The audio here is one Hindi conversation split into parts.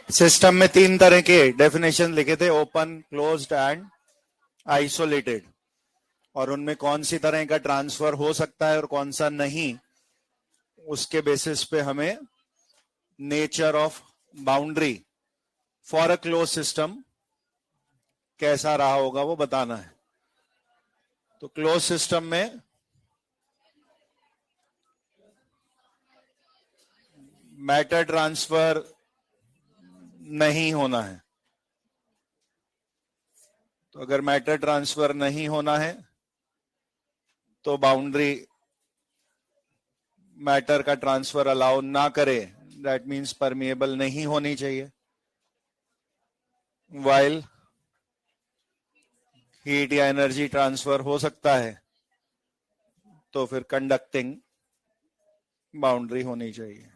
सिस्टम में तीन तरह के डेफिनेशन लिखे थे, ओपन, क्लोज्ड एंड आइसोलेटेड, और उनमें कौन सी तरह का ट्रांसफर हो सकता है और कौन सा नहीं, उसके बेसिस पे हमें nature of boundary for a close system कैसा रहा होगा वो बताना है। तो क्लोज सिस्टम में मैटर ट्रांसफर नहीं होना है। तो अगर मैटर ट्रांसफर नहीं होना है तो बाउंड्री मैटर का ट्रांसफर अलाउ ना करे, दैट मीन्स परमिएबल नहीं होनी चाहिए। वाइल हीट या एनर्जी ट्रांसफर हो सकता है तो फिर कंडक्टिंग बाउंड्री होनी चाहिए।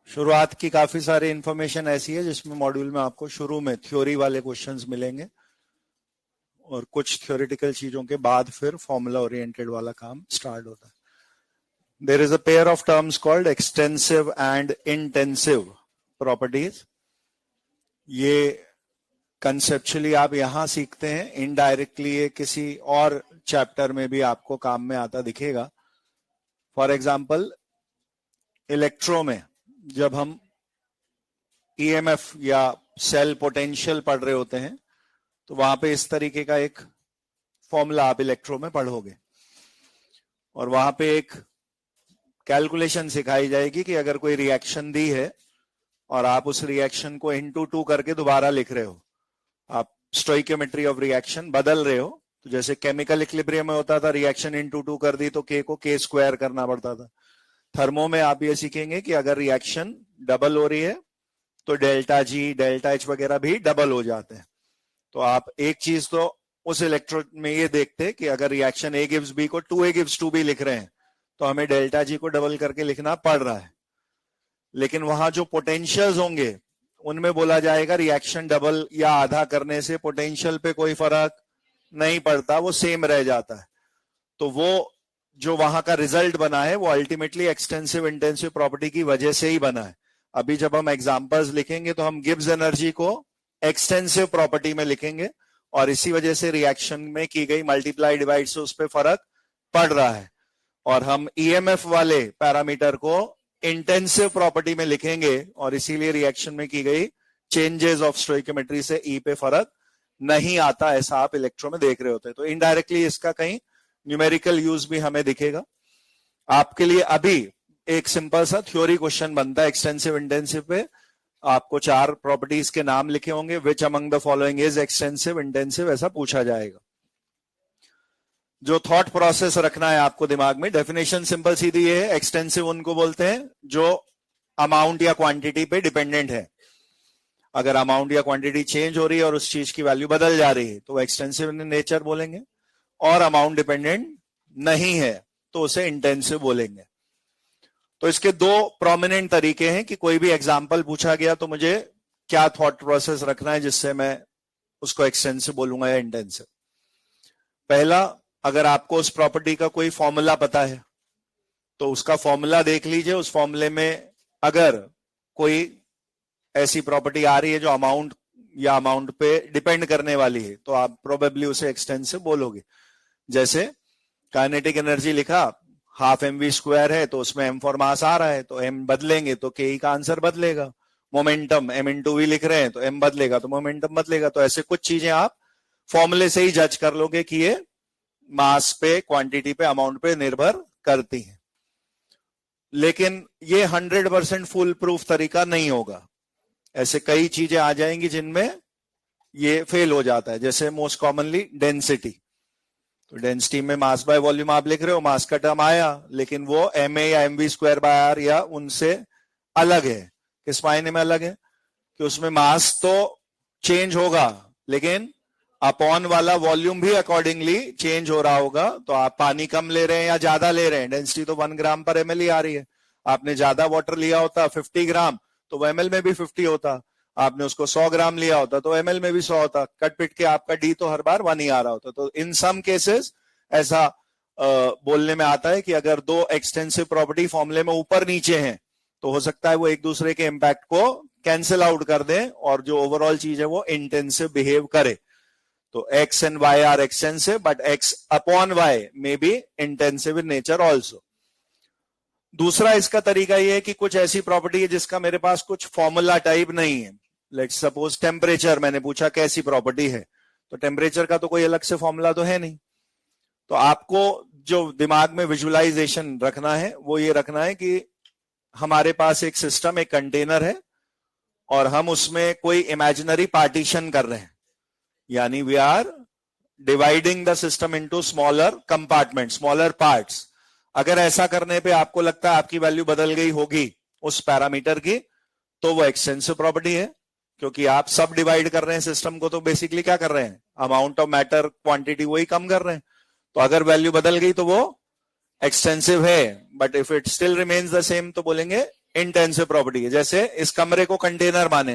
शुरुआत की काफी सारी इंफॉर्मेशन ऐसी है जिसमें मॉड्यूल में आपको शुरू में थ्योरी वाले क्वेश्चंस मिलेंगे और कुछ थ्योरेटिकल चीजों के बाद फिर फॉर्मूला ओरिएंटेड वाला काम स्टार्ट होता है। There is a pair of terms called extensive and intensive properties. ये कंसेप्चुअली आप यहां सीखते हैं, इनडायरेक्टली ये किसी और चैप्टर में भी आपको काम में आता दिखेगा। फॉर एग्जाम्पल इलेक्ट्रो में जब हम ईएमएफ या सेल पोटेंशियल पढ़ रहे होते हैं तो वहां पे इस तरीके का एक फॉर्मूला आप इलेक्ट्रो में पढ़ोगे और वहां पे एक कैलकुलेशन सिखाई जाएगी कि अगर कोई रिएक्शन दी है और आप उस रिएक्शन को इनटू 2 करके दोबारा लिख रहे हो, आप स्टोइकियोमेट्री ऑफ रिएक्शन बदल रहे हो, तो जैसे केमिकल इक्विलिब्रियम में होता था रिएक्शन इनटू 2 कर दी तो के को के स्क्वायर करना पड़ता था। थर्मो में आप ये सीखेंगे कि अगर रिएक्शन डबल हो रही है तो डेल्टा जी डेल्टा एच वगैरह भी डबल हो जाते हैं। तो आप एक चीज तो उस इलेक्ट्रोड में ये देखते कि अगर रिएक्शन ए गिव्स बी को 2A गिव्स 2B लिख रहे हैं तो हमें डेल्टा जी को डबल करके लिखना पड़ रहा है, लेकिन वहां जो पोटेंशियल्स होंगे उनमें बोला जाएगा रिएक्शन डबल या आधा करने से पोटेंशियल पे कोई फर्क नहीं पड़ता, वो सेम रह जाता है। तो वो जो वहां का रिजल्ट बना है वो अल्टीमेटली एक्सटेंसिव इंटेंसिव प्रॉपर्टी की वजह से ही बना है। अभी जब हम एग्जांपल्स लिखेंगे तो हम गिब्स एनर्जी को एक्सटेंसिव प्रॉपर्टी में लिखेंगे और इसी वजह से रिएक्शन में की गई मल्टीप्लाई डिवाइड से उस पर फर्क पड़ रहा है। और हम ईएमएफ वाले पैरामीटर को इंटेंसिव प्रॉपर्टी में लिखेंगे और इसीलिए रिएक्शन में की गई चेंजेस ऑफ स्टोइकियोमेट्री से ई पे फर्क नहीं आता, ऐसा आप इलेक्ट्रो में देख रहे होते हैं। तो इनडायरेक्टली इसका कहीं न्यूमेरिकल यूज भी हमें दिखेगा। आपके लिए अभी एक सिंपल सा थ्योरी क्वेश्चन बनता है एक्सटेंसिव इंटेंसिव पे, आपको 4 प्रॉपर्टीज के नाम लिखे होंगे, which among the following is extensive intensive, ऐसा पूछा जाएगा। जो थॉट प्रोसेस रखना है आपको दिमाग में, डेफिनेशन सिंपल सीधी ये है, एक्सटेंसिव उनको बोलते हैं जो अमाउंट या क्वांटिटी पे डिपेंडेंट है। अगर अमाउंट या क्वांटिटी चेंज हो रही है और उस चीज की वैल्यू बदल जा रही है तो एक्सटेंसिव इन नेचर बोलेंगे, और अमाउंट डिपेंडेंट नहीं है तो उसे इंटेंसिव बोलेंगे। तो इसके 2 प्रोमिनेंट तरीके हैं कि कोई भी एग्जाम्पल पूछा गया तो मुझे क्या थॉट प्रोसेस रखना है जिससे मैं उसको एक्सटेंसिव बोलूंगा या इंटेंसिव। पहला, अगर आपको उस प्रॉपर्टी का कोई फॉर्मूला पता है तो उसका फॉर्मूला देख लीजिए, उस फॉर्मूले में अगर कोई ऐसी प्रॉपर्टी आ रही है जो अमाउंट या अमाउंट पे डिपेंड करने वाली है तो आप प्रोबेबली उसे एक्सटेंसिव बोलोगे। जैसे काइनेटिक एनर्जी लिखा, हाफ mv स्क्वायर है तो उसमें m फॉर मास आ रहा है तो m बदलेंगे तो ke का आंसर बदलेगा। मोमेंटम m इंटू v लिख रहे हैं तो m बदलेगा तो मोमेंटम बदलेगा। तो ऐसे कुछ चीजें आप फॉर्मूले से ही जज कर लोगे कि ये मास पे, क्वांटिटी पे, अमाउंट पे निर्भर करती है। लेकिन ये 100% फुल प्रूफ तरीका नहीं होगा, ऐसे कई चीजें आ जाएंगी जिनमें ये फेल हो जाता है। जैसे मोस्ट कॉमनली डेंसिटी, तो डेंसिटी में मास बाय वॉल्यूम आप लिख रहे हो, मास का टर्म आया, लेकिन वो ma या mv स्क्वायर बाय आर या उनसे अलग है। किस मायने में अलग है? कि उसमें मास तो चेंज होगा, लेकिन अपॉन वाला वॉल्यूम भी अकॉर्डिंगली चेंज हो रहा होगा। तो आप पानी कम ले रहे हैं या ज्यादा ले रहे हैं, डेंसिटी तो 1 ग्राम पर ml ही आ रही है। आपने ज्यादा वाटर लिया होता 50 ग्राम तो वो ml में भी 50 होता, आपने उसको 100 ग्राम लिया होता तो ml में भी 100 होता, कट पिट के आपका डी तो हर बार 1 ही आ रहा होता। तो इन सम केसेस ऐसा बोलने में आता है कि अगर दो एक्सटेंसिव प्रॉपर्टी फॉर्मूले में ऊपर नीचे हैं तो हो सकता है वो एक दूसरे के इंपैक्ट को कैंसिल आउट कर दें और जो ओवरऑल चीज है वो इंटेंसिव बिहेव करे। तो x and y are extensive, but x upon y may be intensive in nature also. दूसरा इसका तरीका यह है कि कुछ ऐसी प्रॉपर्टी है जिसका मेरे पास कुछ फॉर्मूला टाइप नहीं है। लेट्स सपोज टेम्परेचर, मैंने पूछा कैसी प्रॉपर्टी है, तो टेम्परेचर का तो कोई अलग से फॉर्मूला तो है नहीं। तो आपको जो दिमाग में विजुअलाइजेशन रखना है वो ये रखना है कि हमारे पास एक सिस्टम, एक कंटेनर है और हम उसमें कोई इमेजिनरी पार्टीशन कर रहे हैं, यानी we are dividing the system into smaller compartment, smaller parts. अगर ऐसा करने पे आपको लगता है आपकी वैल्यू बदल गई होगी उस पैरामीटर की, तो वो एक्सटेंसिव प्रॉपर्टी है, क्योंकि आप सब डिवाइड कर रहे हैं सिस्टम को, तो बेसिकली क्या कर रहे हैं, अमाउंट ऑफ मैटर क्वांटिटी वही कम कर रहे हैं। तो अगर वैल्यू बदल गई तो वो एक्सटेंसिव है, but if it still remains the same तो बोलेंगे इंटेंसिव प्रॉपर्टी है। जैसे इस कमरे को कंटेनर माने,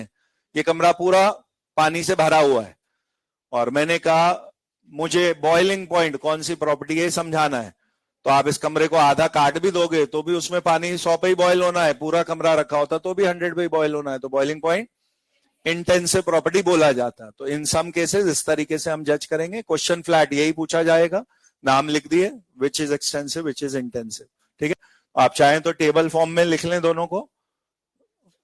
ये कमरा पूरा पानी से भरा हुआ है और मैंने कहा मुझे बॉइलिंग पॉइंट कौन सी प्रॉपर्टी है समझाना है, तो आप इस कमरे को आधा काट भी दोगे तो भी उसमें पानी 100 पे ही बॉयल होना है, पूरा कमरा रखा होता तो भी 100 पे ही बॉयल होना है, तो बॉइलिंग पॉइंट इंटेंसिव प्रॉपर्टी बोला जाता है। तो इन सम केसेस इस तरीके से हम जज करेंगे। क्वेश्चन फ्लैट यही पूछा जाएगा, नाम लिख दिए, which is extensive which is intensive. ठीक है, आप चाहें तो टेबल फॉर्म में लिख लें दोनों को,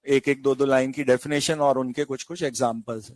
एक एक दो दो लाइन की डेफिनेशन और उनके कुछ कुछ एग्जाम्पल्स।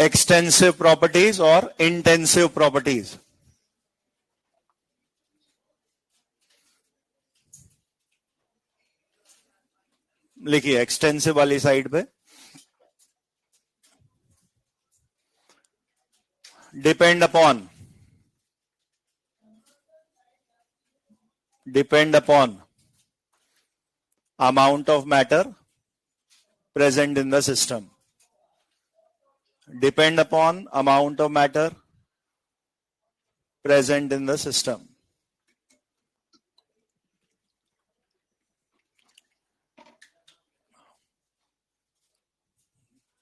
एक्सटेंसिव प्रॉपर्टीज और इंटेंसिव प्रॉपर्टीज। लिखिए एक्सटेंसिव वाली साइड पे, depend upon amount of matter present in the system. Depend upon amount of matter present in the system.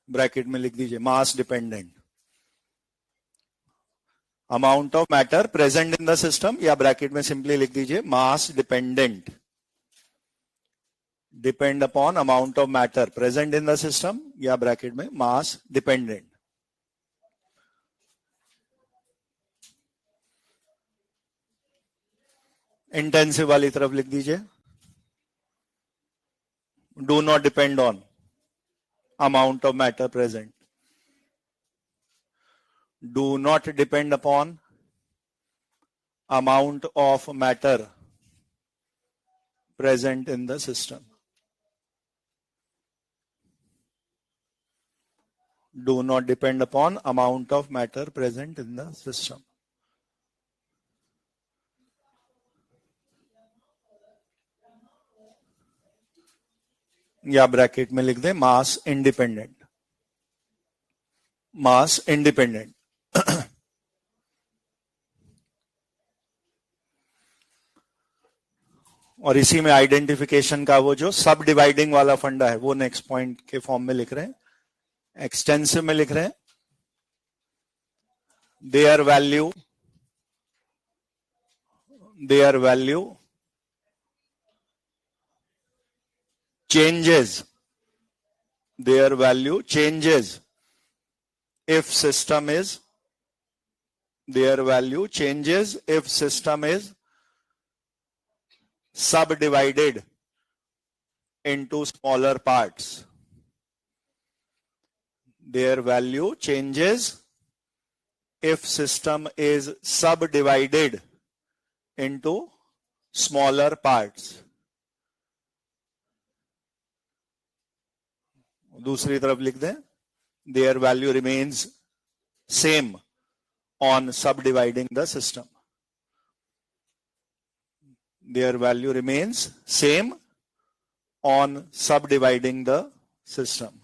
Bracket में लिख दीजिए mass dependent, amount of matter present in the system, या ब्रैकेट में सिंपली लिख दीजिए mass dependent, depend upon amount of matter present in the system, या ब्रैकेट में मास डिपेंडेंट। इंटेंसिव वाली तरफ लिख दीजिए do not depend on amount of matter present, do not depend upon amount of matter present in the system, do not depend upon amount of matter present in the system. या ब्रैकेट में लिख दें मास इंडिपेंडेंट, मास इंडिपेंडेंट। और इसी में आइडेंटिफिकेशन का वो जो सब डिवाइडिंग वाला फंडा है वो नेक्स्ट पॉइंट के फॉर्म में लिख रहे हैं, एक्सटेंसिव में लिख रहे हैं their value changes, their value changes if system is their value changes if system is subdivided into smaller parts. Their value changes if system is subdivided into smaller parts. दूसरी तरफ लिख दें, their value remains same on subdividing the system. Their value remains same on subdividing the system.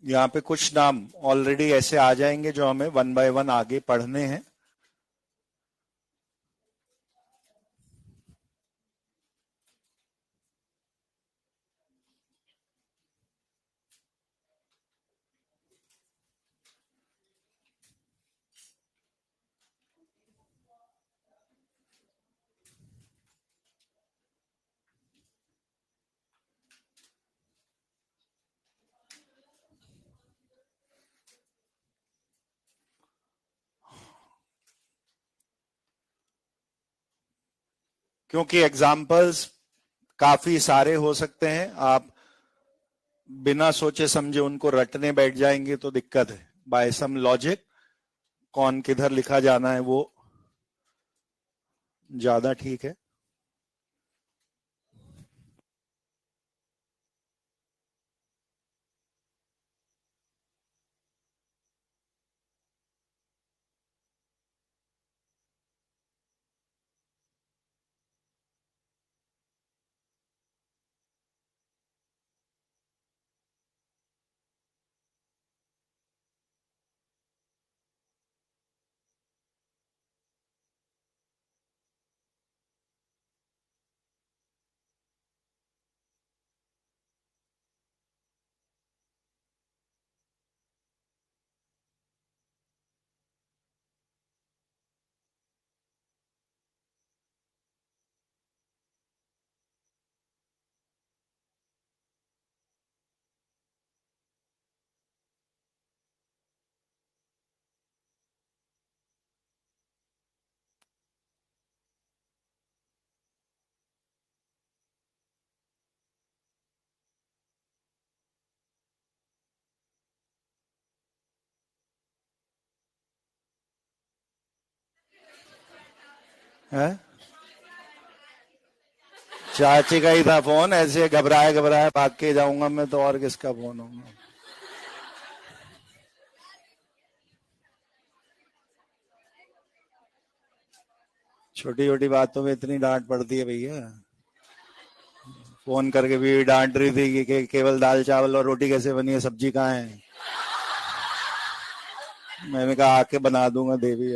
यहाँ पे कुछ नाम ऑलरेडी ऐसे आ जाएंगे जो हमें 1 by 1 आगे पढ़ने हैं. क्योंकि एग्जाम्पल्स काफी सारे हो सकते हैं, आप बिना सोचे समझे उनको रटने बैठ जाएंगे तो दिक्कत है. बाय सम लॉजिक कौन किधर लिखा जाना है वो ज्यादा ठीक है. है? चाची का ही था फोन, ऐसे घबराए घबराए भाग के जाऊंगा मैं तो, और किसका फोन होगा. छोटी छोटी बातों में इतनी डांट पड़ती है भैया. फोन करके भी डांट रही थी कि केवल दाल चावल और रोटी कैसे बनी है, सब्जी कहाँ है. मैंने कहा आके बना दूंगा देवी.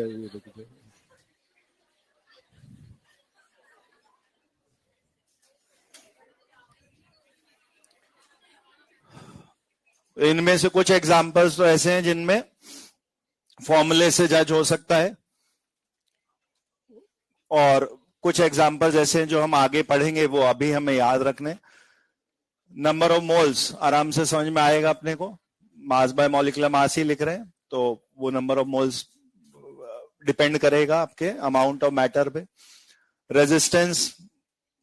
इनमें से कुछ एग्जाम्पल्स तो ऐसे हैं जिनमें फॉर्मूले से जज हो सकता है, और कुछ एग्जाम्पल्स ऐसे हैं जो हम आगे पढ़ेंगे वो अभी हमें याद रखने. नंबर ऑफ मोल्स आराम से समझ में आएगा अपने को. मास बाय मॉलिक्यूलर मास ही लिख रहे हैं तो वो नंबर ऑफ मोल्स डिपेंड करेगा आपके अमाउंट ऑफ मैटर पे. रेजिस्टेंस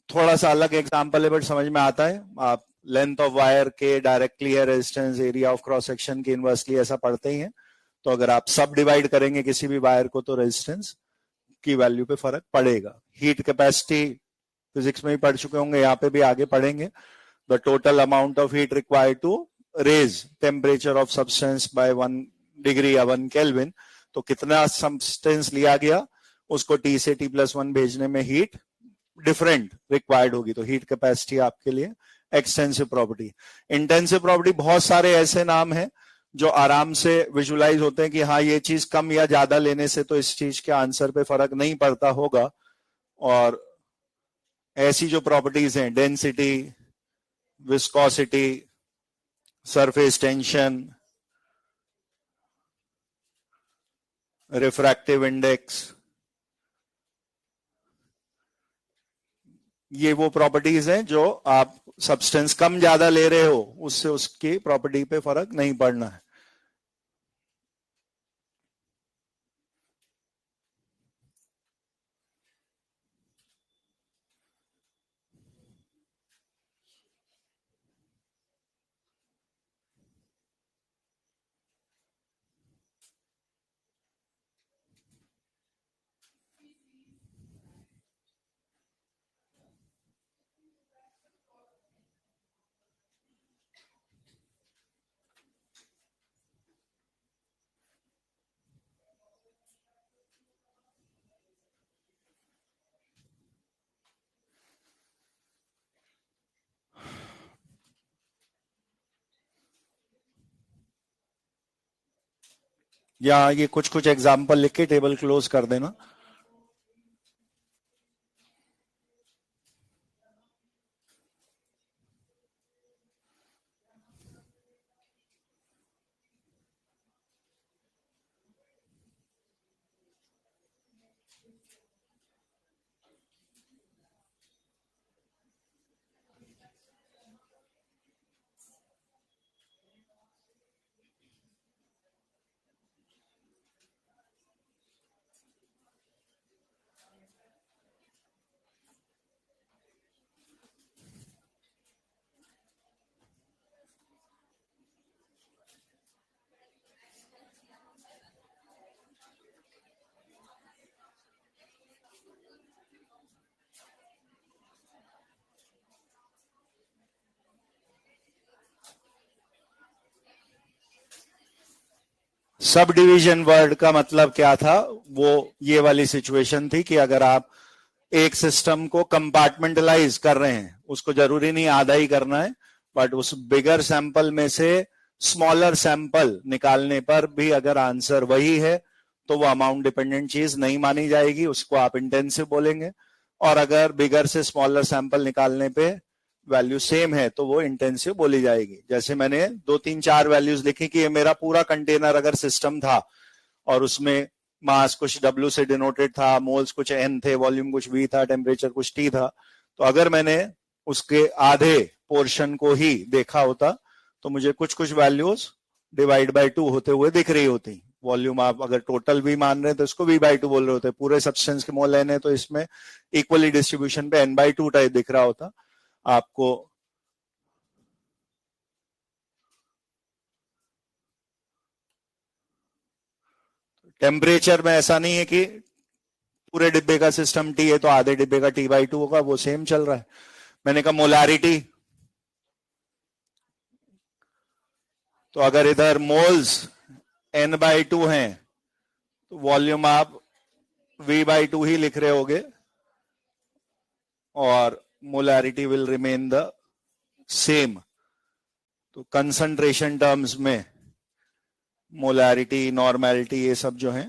थोड़ा सा अलग एग्जाम्पल है बट समझ में आता है. आप लेंथ ऑफ वायर के डायरेक्टली है resistance, area of cross section के इनवर्सली ऐसा पढ़ते ही है. तो अगर आप सब डिवाइड करेंगे किसी भी वायर को तो रेजिस्टेंस की वैल्यू पे फर्क पड़ेगा. हीट कैपेसिटी फिजिक्स में ही पढ़ चुके होंगे, यहाँ पे भी आगे पढ़ेंगे. The total amount of heat required to raise temperature of substance by 1 degree या 1 केल्विन. तो कितना सब्सटेंस लिया गया उसको T से T+1 भेजने में हीट डिफरेंट रिक्वायर्ड होगी, तो हीट कैपेसिटी आपके लिए एक्सटेंसिव प्रॉपर्टी। इंटेंसिव प्रॉपर्टी बहुत सारे ऐसे नाम हैं जो आराम से विजुलाइज होते हैं कि हाँ ये चीज कम या ज्यादा लेने से तो इस चीज के आंसर पे फर्क नहीं पड़ता होगा। और ऐसी जो प्रॉपर्टीज हैं, density, viscosity, surface tension, refractive index, ये वो प्रॉपर्टीज हैं जो आप सब्सटेंस कम ज्यादा ले रहे हो उससे उसकी प्रॉपर्टी पे फर्क नहीं पड़ना है। या ये कुछ कुछ एग्जाम्पल लिख के टेबल क्लोज कर देना। सब डिवीजन वर्ड का मतलब क्या था, वो ये वाली सिचुएशन थी कि अगर आप एक सिस्टम को कंपार्टमेंटलाइज कर रहे हैं, उसको जरूरी नहीं आधा ही करना है, बट उस बिगर सैंपल में से स्मॉलर सैंपल निकालने पर भी अगर आंसर वही है तो वो अमाउंट डिपेंडेंट चीज नहीं मानी जाएगी, उसको आप इंटेंसिव बोलेंगे। और अगर बिगर से स्मॉलर सैंपल निकालने पे वैल्यू सेम है तो वो इंटेंसिव बोली जाएगी। जैसे मैंने 2-3-4 वैल्यूज लिखी कि ये मेरा पूरा कंटेनर अगर सिस्टम था और उसमें मास कुछ W से डिनोटेड था, मोल्स कुछ N थे, वॉल्यूम कुछ V था, टेम्परेचर कुछ T था, तो अगर मैंने उसके आधे पोर्शन को ही देखा होता तो मुझे कुछ कुछ वैल्यूज डिवाइड बाय 2 होते हुए दिख रही होती। वॉल्यूम आप अगर टोटल V मान रहे हैं तो इसको V/2 बोल रहे होते, पूरे सब्सटेंस के मोल N है तो इसमें इक्वली डिस्ट्रीब्यूशन पे N/2 टाइप दिख रहा होता आपको। टेम्परेचर में ऐसा नहीं है कि पूरे डिब्बे का सिस्टम T है तो आधे डिब्बे का T/2 होगा, वो सेम चल रहा है। मैंने कहा मोलारिटी, तो अगर इधर मोल्स N/2 हैं तो वॉल्यूम आप V/2 ही लिख रहे होगे और molarity will remain the same. तो कंसंट्रेशन टर्म्स में मोलारिटी, नॉर्मेलिटी, ये सब जो है।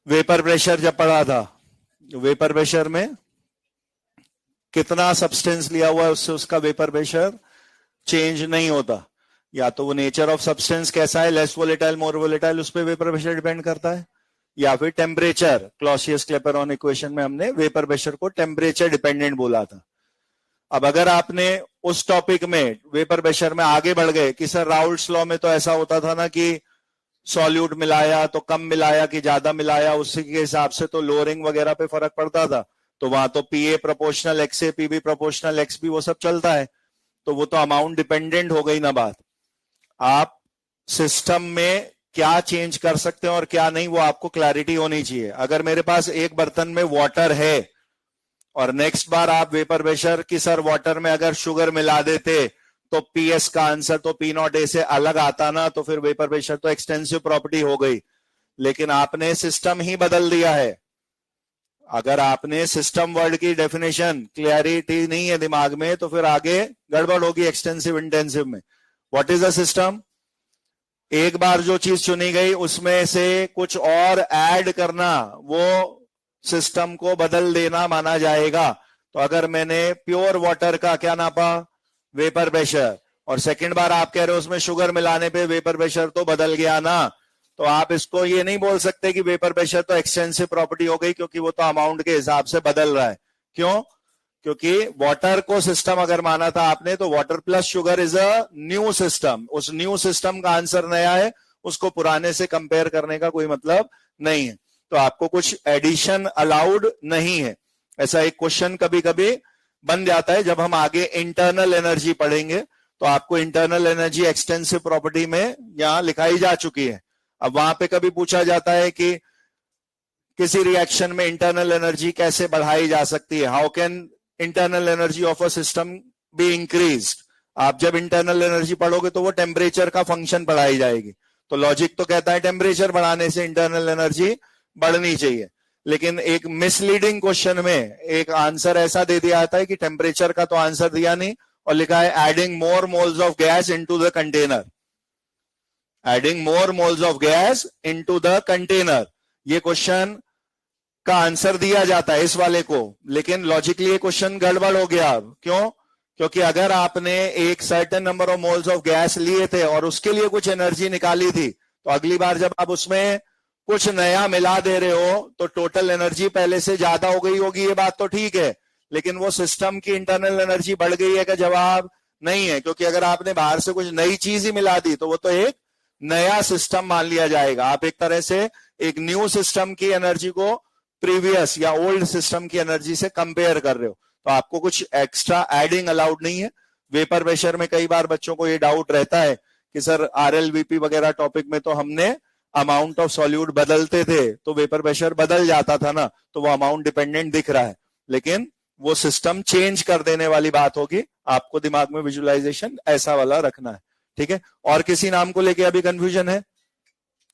वेपर प्रेशर जब पढ़ा था, वेपर प्रेशर में कितना सब्सटेंस लिया हुआ है उससे उसका वेपर प्रेशर चेंज नहीं होता। या तो वो नेचर ऑफ सब्सटेंस कैसा है, लेस वोलेटाइल, मोर वोलेटाइल, उस पर वेपर प्रेशर डिपेंड करता है, या फिर टेम्परेचर। क्लॉसियस क्लेपेरॉन इक्वेशन में हमने वेपर प्रेशर को टेम्परेचर डिपेंडेंट बोला था। अब अगर आपने उस टॉपिक में वेपर प्रेशर में आगे बढ़ गए कि सर राउल्ट्स लॉ में तो ऐसा होता था ना कि सॉल्यूट मिलाया तो कम मिलाया कि ज्यादा मिलाया, उसी के हिसाब से तो लोअरिंग वगैरह पे फर्क पड़ता था, तो वहां तो पीए प्रोपोर्शनल एक्स ए, पीबी प्रोपोर्शनल एक्स बी, वो सब चलता है, तो वो तो अमाउंट डिपेंडेंट हो गई ना बात। आप सिस्टम में क्या चेंज कर सकते हैं और क्या नहीं, वो आपको क्लैरिटी होनी चाहिए। अगर मेरे पास एक बर्तन में वाटर है और नेक्स्ट बार आप वेपर प्रेशर की सर वाटर में अगर शुगर मिला देते तो पीएस का आंसर तो P0 A से अलग आता ना, तो फिर वेपर प्रेशर तो एक्सटेंसिव प्रॉपर्टी हो गई। लेकिन आपने सिस्टम ही बदल दिया है। अगर आपने सिस्टम वर्ड की डेफिनेशन क्लियरिटी नहीं है दिमाग में तो फिर आगे गड़बड़ होगी एक्सटेंसिव इंटेंसिव में। What is a system? एक बार जो चीज चुनी गई उसमें से कुछ और ऐड करना वो सिस्टम को बदल देना माना जाएगा। तो अगर मैंने प्योर वाटर का क्या नापा, वेपर प्रेशर, और सेकंड बार आप कह रहे हो उसमें शुगर मिलाने पे वेपर प्रेशर तो बदल गया ना, तो आप इसको ये नहीं बोल सकते कि वेपर प्रेशर तो एक्सटेंसिव प्रॉपर्टी हो गई, क्योंकि वो तो अमाउंट के हिसाब से बदल रहा है। क्यों? क्योंकि वाटर को सिस्टम अगर माना था आपने तो water plus sugar is a new system. उस न्यू सिस्टम का आंसर नया है, उसको पुराने से कंपेयर करने का कोई मतलब नहीं है। तो आपको कुछ एडिशन अलाउड नहीं है। ऐसा एक क्वेश्चन कभी कभी बन जाता है जब हम आगे इंटरनल एनर्जी पढ़ेंगे, तो आपको इंटरनल एनर्जी एक्सटेंसिव प्रॉपर्टी में यहां लिखाई जा चुकी है। अब वहां पे कभी पूछा जाता है कि किसी रिएक्शन में इंटरनल एनर्जी कैसे बढ़ाई जा सकती है, how can internal energy of a system be increased. आप जब इंटरनल एनर्जी पढ़ोगे तो वो टेम्परेचर का फंक्शन पढ़ाई जाएगी। तो लॉजिक तो कहता है टेम्परेचर बढ़ाने से इंटरनल एनर्जी बढ़नी चाहिए, लेकिन एक मिसलीडिंग क्वेश्चन में एक आंसर ऐसा दे दिया जाता है कि टेम्परेचर का तो आंसर दिया नहीं और लिखा है adding more moles of gas into the container. Adding more moles of gas into the container, ये क्वेश्चन का आंसर दिया जाता है इस वाले को, लेकिन लॉजिकली ये क्वेश्चन गड़बड़ हो गया। क्यों? क्योंकि अगर आपने एक certain number of moles of gas लिए थे और उसके लिए कुछ एनर्जी निकाली थी, तो अगली बार जब आप उसमें कुछ नया मिला दे रहे हो तो टोटल एनर्जी पहले से ज्यादा हो गई होगी, ये बात तो ठीक है, लेकिन वो सिस्टम की इंटरनल एनर्जी बढ़ गई है का जवाब नहीं है। क्योंकि अगर आपने बाहर से कुछ नई चीज ही मिला दी तो वो तो एक नया सिस्टम मान लिया जाएगा। आप एक तरह से एक न्यू सिस्टम की एनर्जी को प्रीवियस या ओल्ड सिस्टम की एनर्जी से कंपेयर कर रहे हो, तो आपको कुछ एक्स्ट्रा एडिंग अलाउड नहीं है। वेपर प्रेशर में कई बार बच्चों को ये डाउट रहता है कि सर आरएलवीपी वगैरह टॉपिक में तो हमने अमाउंट ऑफ सॉल्यूट बदलते थे तो वेपर प्रेशर बदल जाता था ना, तो वो अमाउंट डिपेंडेंट दिख रहा है, लेकिन वो सिस्टम चेंज कर देने वाली बात होगी। आपको दिमाग में विजुअलाइजेशन ऐसा वाला रखना है, ठीक है। और किसी नाम को लेके अभी कंफ्यूजन है?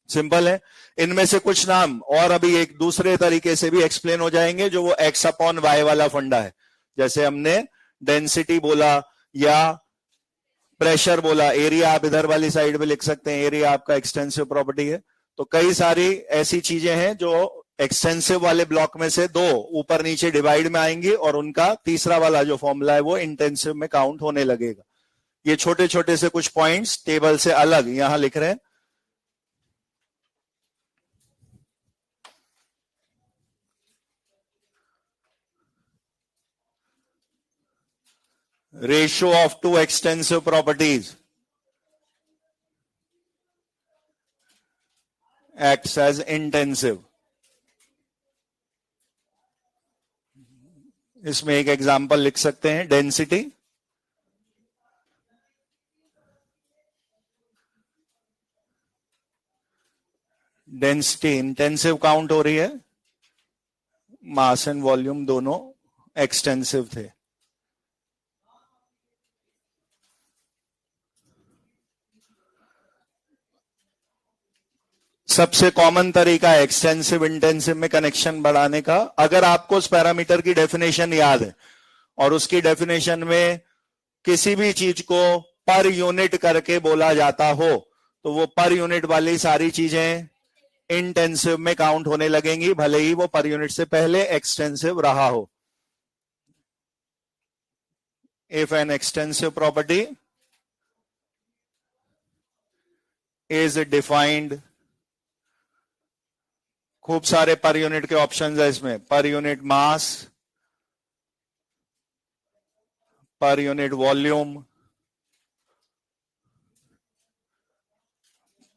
सिंपल है। इनमें से कुछ नाम और अभी एक दूसरे तरीके से भी एक्सप्लेन हो जाएंगे, जो वो एक्स अपॉन वाई वाला फंडा है। जैसे हमने डेंसिटी बोला या प्रेशर बोला, एरिया आप इधर वाली साइड पे लिख सकते हैं, एरिया आपका एक्सटेंसिव प्रॉपर्टी है। तो कई सारी ऐसी चीजें हैं जो एक्सटेंसिव वाले ब्लॉक में से दो ऊपर नीचे डिवाइड में आएंगी और उनका तीसरा वाला जो फॉर्मूला है वो इंटेंसिव में काउंट होने लगेगा। ये छोटे छोटे से कुछ पॉइंट्स टेबल से अलग यहां लिख रहे हैं। Ratio of two extensive properties acts as intensive. इसमें एक एग्जांपल लिख सकते हैं, डेंसिटी इंटेंसिव काउंट हो रही है, मास एंड वॉल्यूम दोनों एक्सटेंसिव थे। सबसे कॉमन तरीका है एक्सटेंसिव इंटेंसिव में कनेक्शन बढ़ाने का। अगर आपको उस पैरामीटर की डेफिनेशन याद है और उसकी डेफिनेशन में किसी भी चीज को पर यूनिट करके बोला जाता हो तो वो पर यूनिट वाली सारी चीजें इंटेंसिव में काउंट होने लगेंगी, भले ही वो पर यूनिट से पहले एक्सटेंसिव रहा हो। If an extensive property is defined, खूब सारे पर यूनिट के ऑप्शंस है इसमें, per unit mass, per unit volume,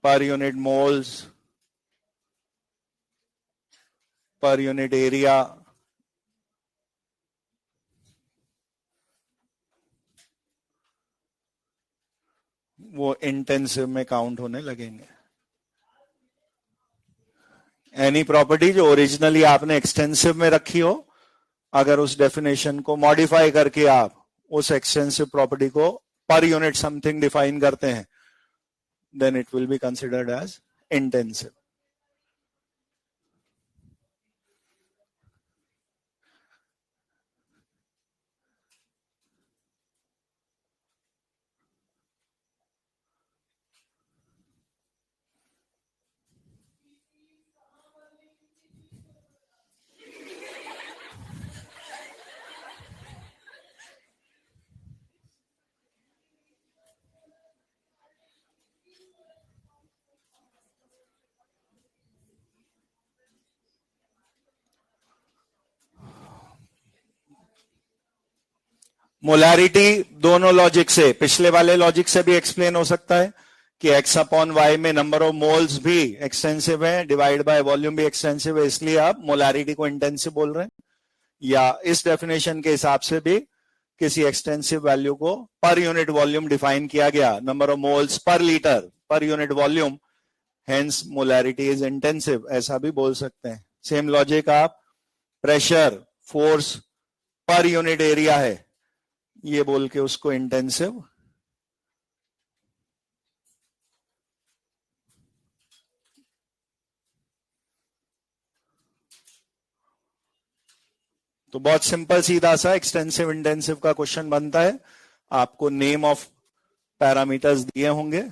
per unit moles, per unit area, वो इंटेंसिव में काउंट होने लगेंगे। एनी प्रॉपर्टी जो ओरिजिनली आपने एक्सटेंसिव में रखी हो, अगर उस डेफिनेशन को मॉडिफाई करके आप उस एक्सटेंसिव प्रॉपर्टी को पर यूनिट समथिंग डिफाइन करते हैं, then it will be considered as intensive. Molarity दोनों लॉजिक से, पिछले वाले लॉजिक से भी एक्सप्लेन हो सकता है कि x अपॉन वाई में नंबर ऑफ मोल्स भी एक्सटेंसिव है, डिवाइड बाय वॉल्यूम भी एक्सटेंसिव है, इसलिए आप मोलैरिटी को इंटेंसिव बोल रहे हैं। या इस डेफिनेशन के हिसाब से भी किसी एक्सटेंसिव वैल्यू को पर यूनिट वॉल्यूम डिफाइन किया गया, number of moles per litre per unit volume, hence molarity is intensive, ऐसा भी बोल सकते हैं। सेम लॉजिक आप pressure force per unit area है ये बोल के उसको इंटेंसिव। तो बहुत सिंपल सीधा सा एक्सटेंसिव इंटेंसिव का क्वेश्चन बनता है। आपको नेम ऑफ पैरामीटर्स दिए होंगे,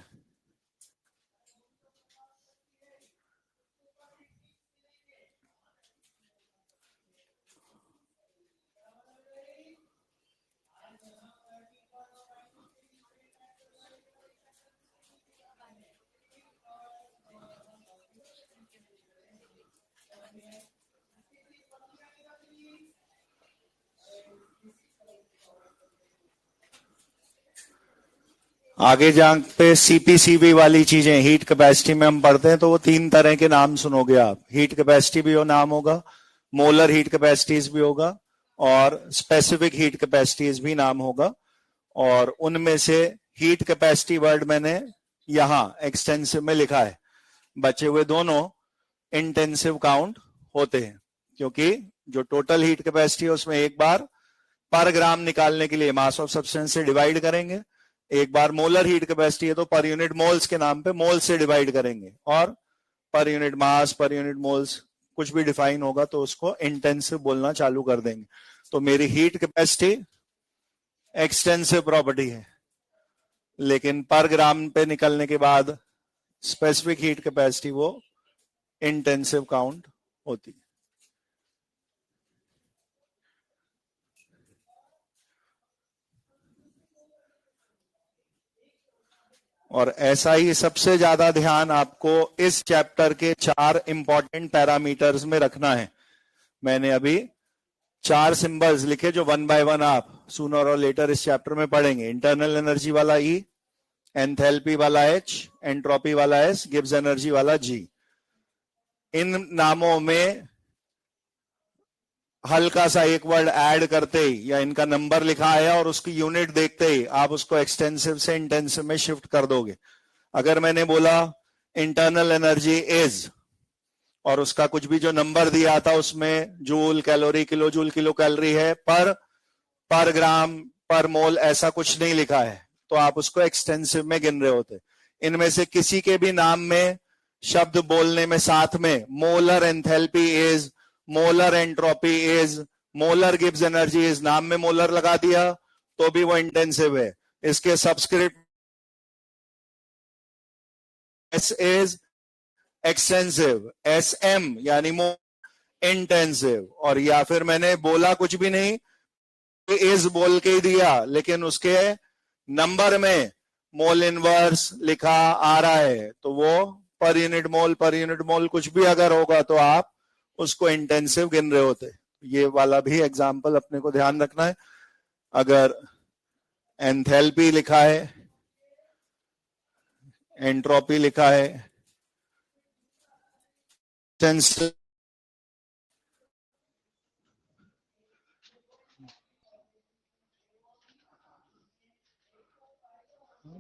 आगे जहां पे सीपीसीबी वाली चीजें हीट कैपेसिटी में हम पढ़ते हैं तो वो तीन तरह के नाम सुनोगे आप। हीट कैपेसिटी भी वो नाम होगा, मोलर हीट कैपेसिटीज भी होगा और स्पेसिफिक हीट कैपेसिटीज भी नाम होगा। और उनमें से हीट कैपेसिटी वर्ड मैंने यहां एक्सटेंसिव में लिखा है, बचे हुए दोनों इंटेंसिव काउंट होते हैं, क्योंकि जो टोटल हीट कैपेसिटी है उसमें एक बार पर ग्राम निकालने के लिए मास ऑफ सब्सटेंस से डिवाइड करेंगे, एक बार मोलर हीट कैपेसिटी है तो पर यूनिट मोल्स के नाम पे मोल से डिवाइड करेंगे, और per unit mass per unit moles कुछ भी डिफाइन होगा तो उसको इंटेंसिव बोलना चालू कर देंगे। तो मेरी हीट कैपेसिटी एक्सटेंसिव प्रॉपर्टी है, लेकिन पर ग्राम पे निकलने के बाद स्पेसिफिक हीट कैपेसिटी वो इंटेंसिव काउंट होती है। और ऐसा ही सबसे ज्यादा ध्यान आपको इस चैप्टर के 4 इंपॉर्टेंट पैरामीटर्स में रखना है। मैंने अभी 4 सिंबल्स लिखे जो वन बाय वन आप सूनर और लेटर इस चैप्टर में पढ़ेंगे। इंटरनल एनर्जी वाला ई, एंथैल्पी वाला एच, एंट्रोपी वाला एस, गिब्स एनर्जी वाला जी। इन नामों में हल्का सा एक वर्ड ऐड करते ही या इनका नंबर लिखा है और उसकी यूनिट देखते ही आप उसको एक्सटेंसिव से इंटेंसिव में शिफ्ट कर दोगे। अगर मैंने बोला इंटरनल एनर्जी इज और उसका कुछ भी जो नंबर दिया था उसमें joule, calorie, kilo joule, kilo calorie है, पर ग्राम, पर मोल ऐसा कुछ नहीं लिखा है, तो आप उसको एक्सटेंसिव में गिन रहे होते। इनमें से किसी के भी नाम में शब्द बोलने में साथ में molar enthalpy is, molar entropy is, molar Gibbs energy is, नाम में मोलर लगा दिया तो भी वो इंटेंसिव है। इसके subscript S is extensive, S M यानी इंटेंसिव। और या फिर मैंने बोला कुछ भी नहीं, इज बोल के ही दिया लेकिन उसके नंबर में मोल इनवर्स लिखा आ रहा है तो वो पर यूनिट मोल कुछ भी अगर होगा तो आप उसको इंटेंसिव गिन रहे होते। ये वाला भी एग्जाम्पल अपने को ध्यान रखना है। अगर एंथैल्पी लिखा है, एंट्रोपी लिखा है,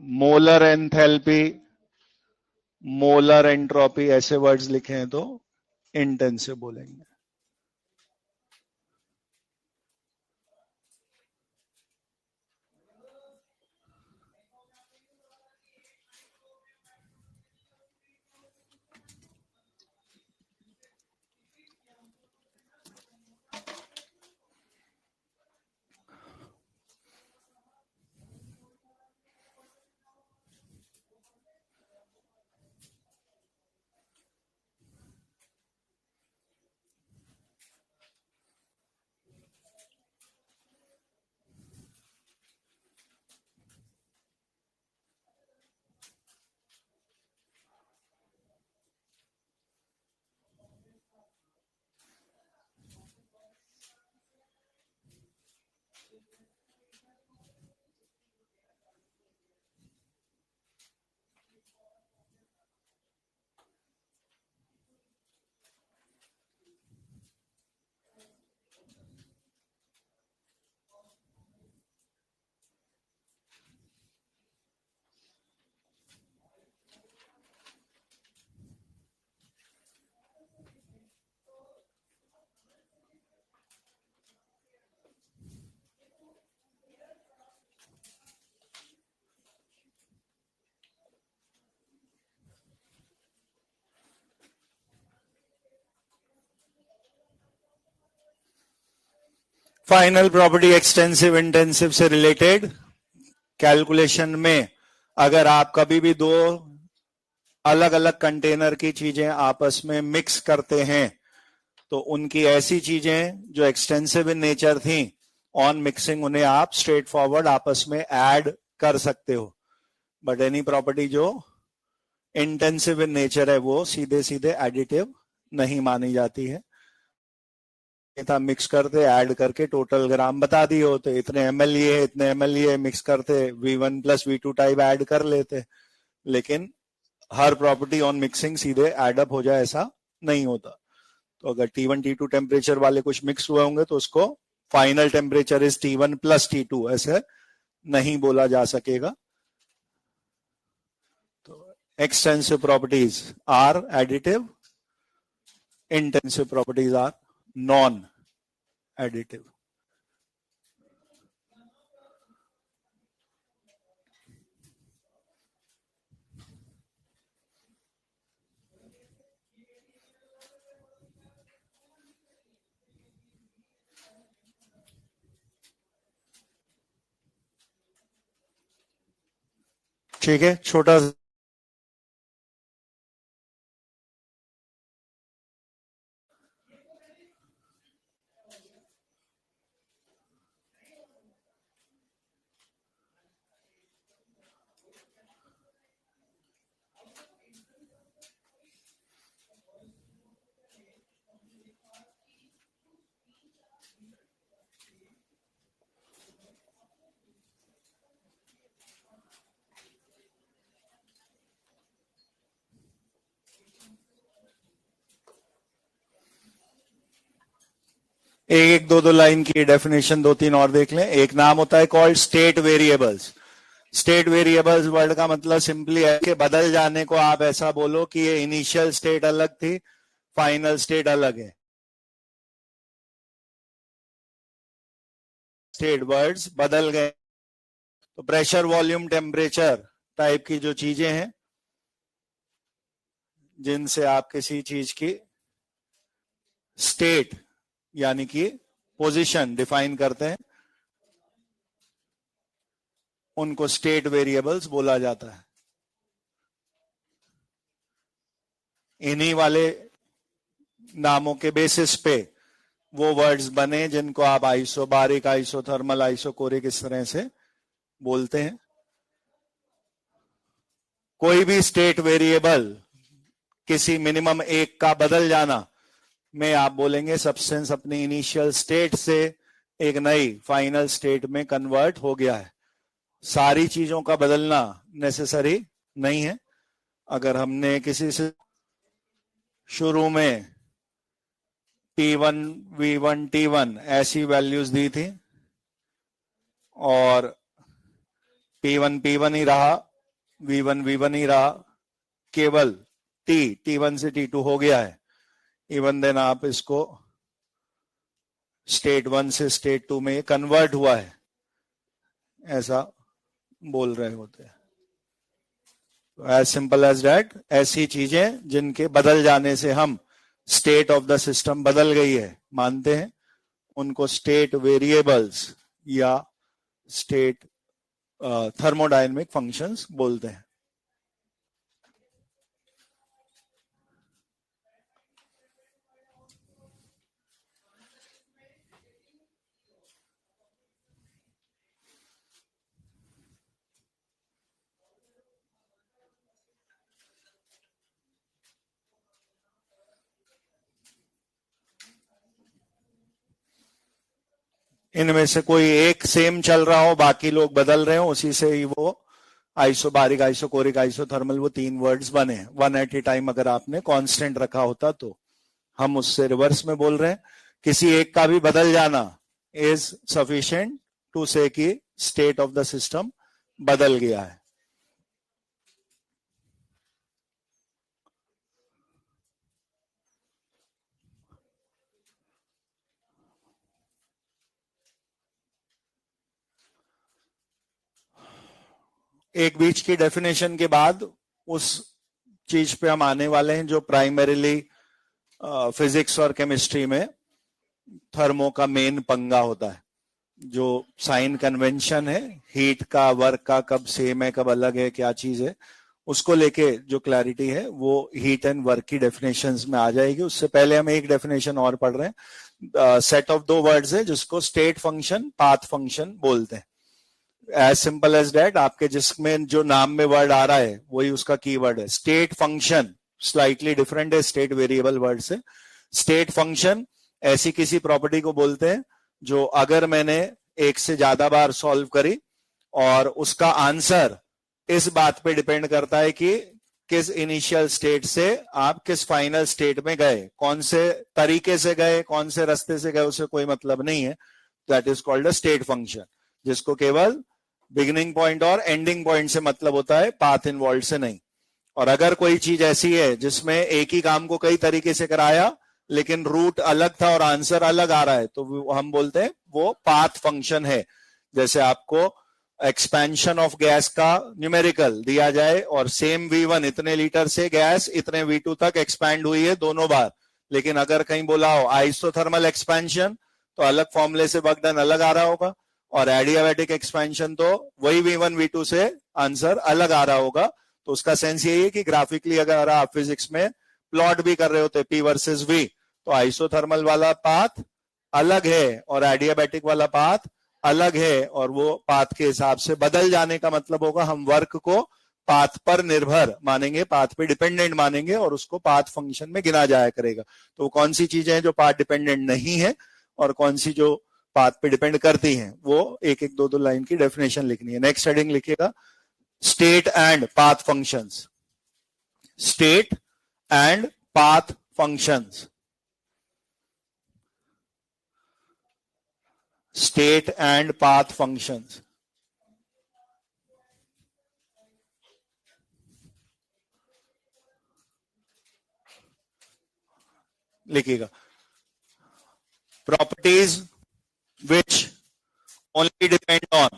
मोलर एंथैल्पी, मोलर एंट्रोपी ऐसे वर्ड्स लिखे हैं तो इंटेंसिव बोलेंगे। फाइनल प्रॉपर्टी एक्सटेंसिव इंटेंसिव से रिलेटेड कैलकुलेशन में अगर आप कभी भी दो अलग अलग कंटेनर की चीजें आपस में मिक्स करते हैं तो उनकी ऐसी चीजें जो एक्सटेंसिव इन नेचर थी ऑन मिक्सिंग उन्हें आप स्ट्रेट फॉरवर्ड आपस में ऐड कर सकते हो, बट एनी प्रॉपर्टी जो इंटेंसिव इन नेचर है वो सीधे सीधे एडिटिव नहीं मानी जाती है। मिक्स करते ऐड करके टोटल ग्राम बता दिए होते, इतने एमएल ये है इतने एमएल ये मिक्स करते V1 plus V2 type add कर लेते, लेकिन हर प्रॉपर्टी ऑन मिक्सिंग सीधे एडअप हो जाए ऐसा नहीं होता। तो अगर T1 T2 टेम्परेचर वाले कुछ मिक्स हुए होंगे तो उसको final temperature is T1 plus T2 ऐसे नहीं बोला जा सकेगा। तो extensive properties are additive, intensive properties are non additive. ठीक है, छोटा एक दो लाइन की डेफिनेशन दो तीन और देख लें। एक नाम होता है called state variables. State variables word का मतलब सिंपली है कि बदल जाने को आप ऐसा बोलो कि ये इनिशियल स्टेट अलग थी फाइनल स्टेट अलग है। स्टेट वर्ड्स बदल गए तो प्रेशर वॉल्यूम टेम्परेचर टाइप की जो चीजें हैं जिनसे आप किसी चीज की स्टेट यानी कि पोजीशन डिफाइन करते हैं उनको स्टेट वेरिएबल्स बोला जाता है। इन्हीं वाले नामों के बेसिस पे वो वर्ड्स बने जिनको आप आइसोबारिक, आइसोथर्मल, आइसोकोरिक इस तरह से बोलते हैं। कोई भी स्टेट वेरिएबल किसी मिनिमम एक का बदल जाना में आप बोलेंगे सब्सटेंस अपनी इनिशियल स्टेट से एक नई फाइनल स्टेट में कन्वर्ट हो गया है। सारी चीजों का बदलना नेसेसरी नहीं है। अगर हमने किसी से शुरू में P1 V1 T1 ऐसी वैल्यूज दी थी और P1 P1 ही रहा, V1 V1 ही रहा, केवल T1 से T2 हो गया है, इवन देन आप इसको स्टेट 1 से स्टेट 2 में कन्वर्ट हुआ है ऐसा बोल रहे होते हैं। एज सिंपल एज दैट, ऐसी चीजें जिनके बदल जाने से हम स्टेट ऑफ द सिस्टम बदल गई है मानते हैं उनको स्टेट वेरिएबल्स या स्टेट थर्मोडायनेमिक फंक्शंस बोलते हैं। इनमें से कोई एक सेम चल रहा हो बाकी लोग बदल रहे हो उसी से ही वो आइसोबारिक, आइसोकोरिक, आइसोथर्मल वो तीन वर्ड्स बने। वन एट ए टाइम अगर आपने कांस्टेंट रखा होता तो हम उससे रिवर्स में बोल रहे हैं किसी एक का भी बदल जाना इज सफिशिएंट टू से कि स्टेट ऑफ द सिस्टम बदल गया है। एक बीच की डेफिनेशन के बाद उस चीज पे हम आने वाले हैं जो प्राइमरीली फिजिक्स और केमिस्ट्री में थर्मो का मेन पंगा होता है। जो साइन कन्वेंशन है हीट का, वर्क का, कब सेम है कब अलग है, क्या चीज है, उसको लेके जो क्लैरिटी है वो हीट एंड वर्क की डेफिनेशंस में आ जाएगी। उससे पहले हम एक डेफिनेशन और पढ़ रहे हैं, सेट ऑफ 2 वर्ड्स है जिसको स्टेट फंक्शन, पाथ फंक्शन बोलते हैं। एज सिंपल एज दैट, आपके जिसमें जो नाम में वर्ड आ रहा है वही उसका कीवर्ड है। स्टेट फंक्शन स्लाइटली डिफरेंट है स्टेट वेरिएबल वर्ड से। स्टेट फंक्शन ऐसी किसी प्रॉपर्टी को बोलते हैं जो अगर मैंने एक से ज्यादा बार सॉल्व करी और उसका आंसर इस बात पे डिपेंड करता है कि किस इनिशियल स्टेट से आप किस फाइनल स्टेट में गए, कौन से तरीके से गए, कौन से रास्ते से गए, उससे कोई मतलब नहीं है। That is called a state function, जिसको केवल बिगिनिंग पॉइंट और एंडिंग पॉइंट से मतलब होता है, पाथ इन्वॉल्व से नहीं। और अगर कोई चीज ऐसी है जिसमें एक ही काम को कई तरीके से कराया लेकिन रूट अलग था और आंसर अलग आ रहा है, तो हम बोलते हैं वो पाथ फंक्शन है। जैसे आपको एक्सपेंशन ऑफ गैस का न्यूमेरिकल दिया जाए और सेम V1 इतने लीटर से गैस इतने V2 तक एक्सपैंड हुई है दोनों बार, लेकिन अगर कहीं बोला हो आइसोथर्मल एक्सपेंशन तो अलग फॉर्मूले से वर्क डन अलग आ रहा होगा, और एडियाबैटिक एक्सपेंशन तो वही V1 V2 से आंसर अलग आ रहा होगा। तो उसका सेंस यही है कि ग्राफिकली अगर आप फिजिक्स में प्लॉट भी कर रहे होते P वर्सेस V, तो आइसोथर्मल वाला पाथ अलग है और एडियाबैटिक वाला पाथ अलग है, और वो पाथ के हिसाब से बदल जाने का मतलब होगा हम वर्क को पाथ पर निर्भर मानेंगे, पाथ पे डिपेंडेंट मानेंगे और उसको पाथ फंक्शन में गिना जाया करेगा। तो वो कौन सी चीजें हैं जो पाथ डिपेंडेंट नहीं है और कौन सी जो पाथ पे डिपेंड करती हैं, वो एक एक दो दो लाइन की डेफिनेशन लिखनी है। नेक्स्ट हेडिंग लिखिएगा, state and path functions. State and path functions. State and path functions. लिखिएगा, properties which only depend on,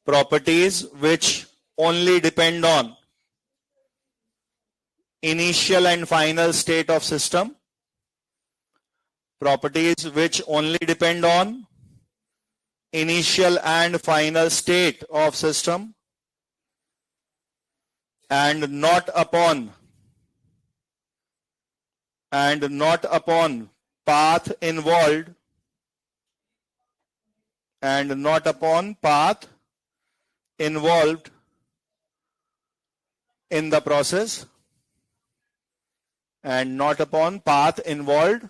properties which only depend on initial and final state of system, properties which only depend on initial and final state of system and not upon path involved and not upon path involved in the process and not upon path involved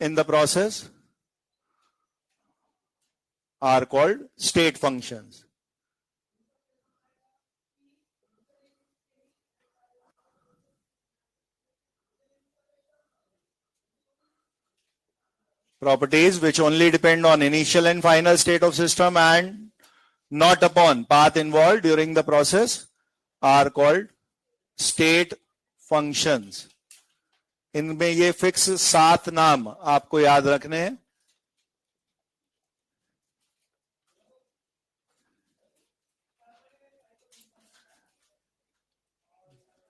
in the process are called state functions. Properties which only depend on initial and final state of system and not upon path involved during the process are called state functions. इनमें ये फिक्स 7 नाम आपको याद रखने हैं।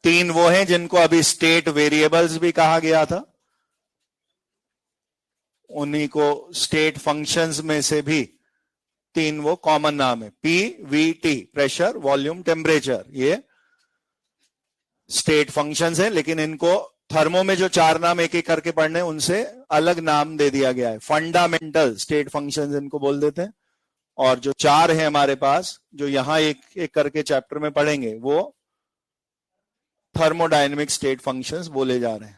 तीन वो हैं जिनको अभी स्टेट वेरिएबल्स भी कहा गया था, उन्हीं को स्टेट फंक्शंस में से भी 3 वो कॉमन नाम है, PVT प्रेशर, वॉल्यूम, टेम्परेचर, ये स्टेट फंक्शंस है। लेकिन इनको थर्मो में जो 4 नाम एक एक करके पढ़ने उनसे अलग नाम दे दिया गया है, फंडामेंटल स्टेट फंक्शंस इनको बोल देते हैं। और जो 4 है हमारे पास जो यहां एक एक करके चैप्टर में पढ़ेंगे वो थर्मोडायनेमिक स्टेट फंक्शंस बोले जा रहे हैं।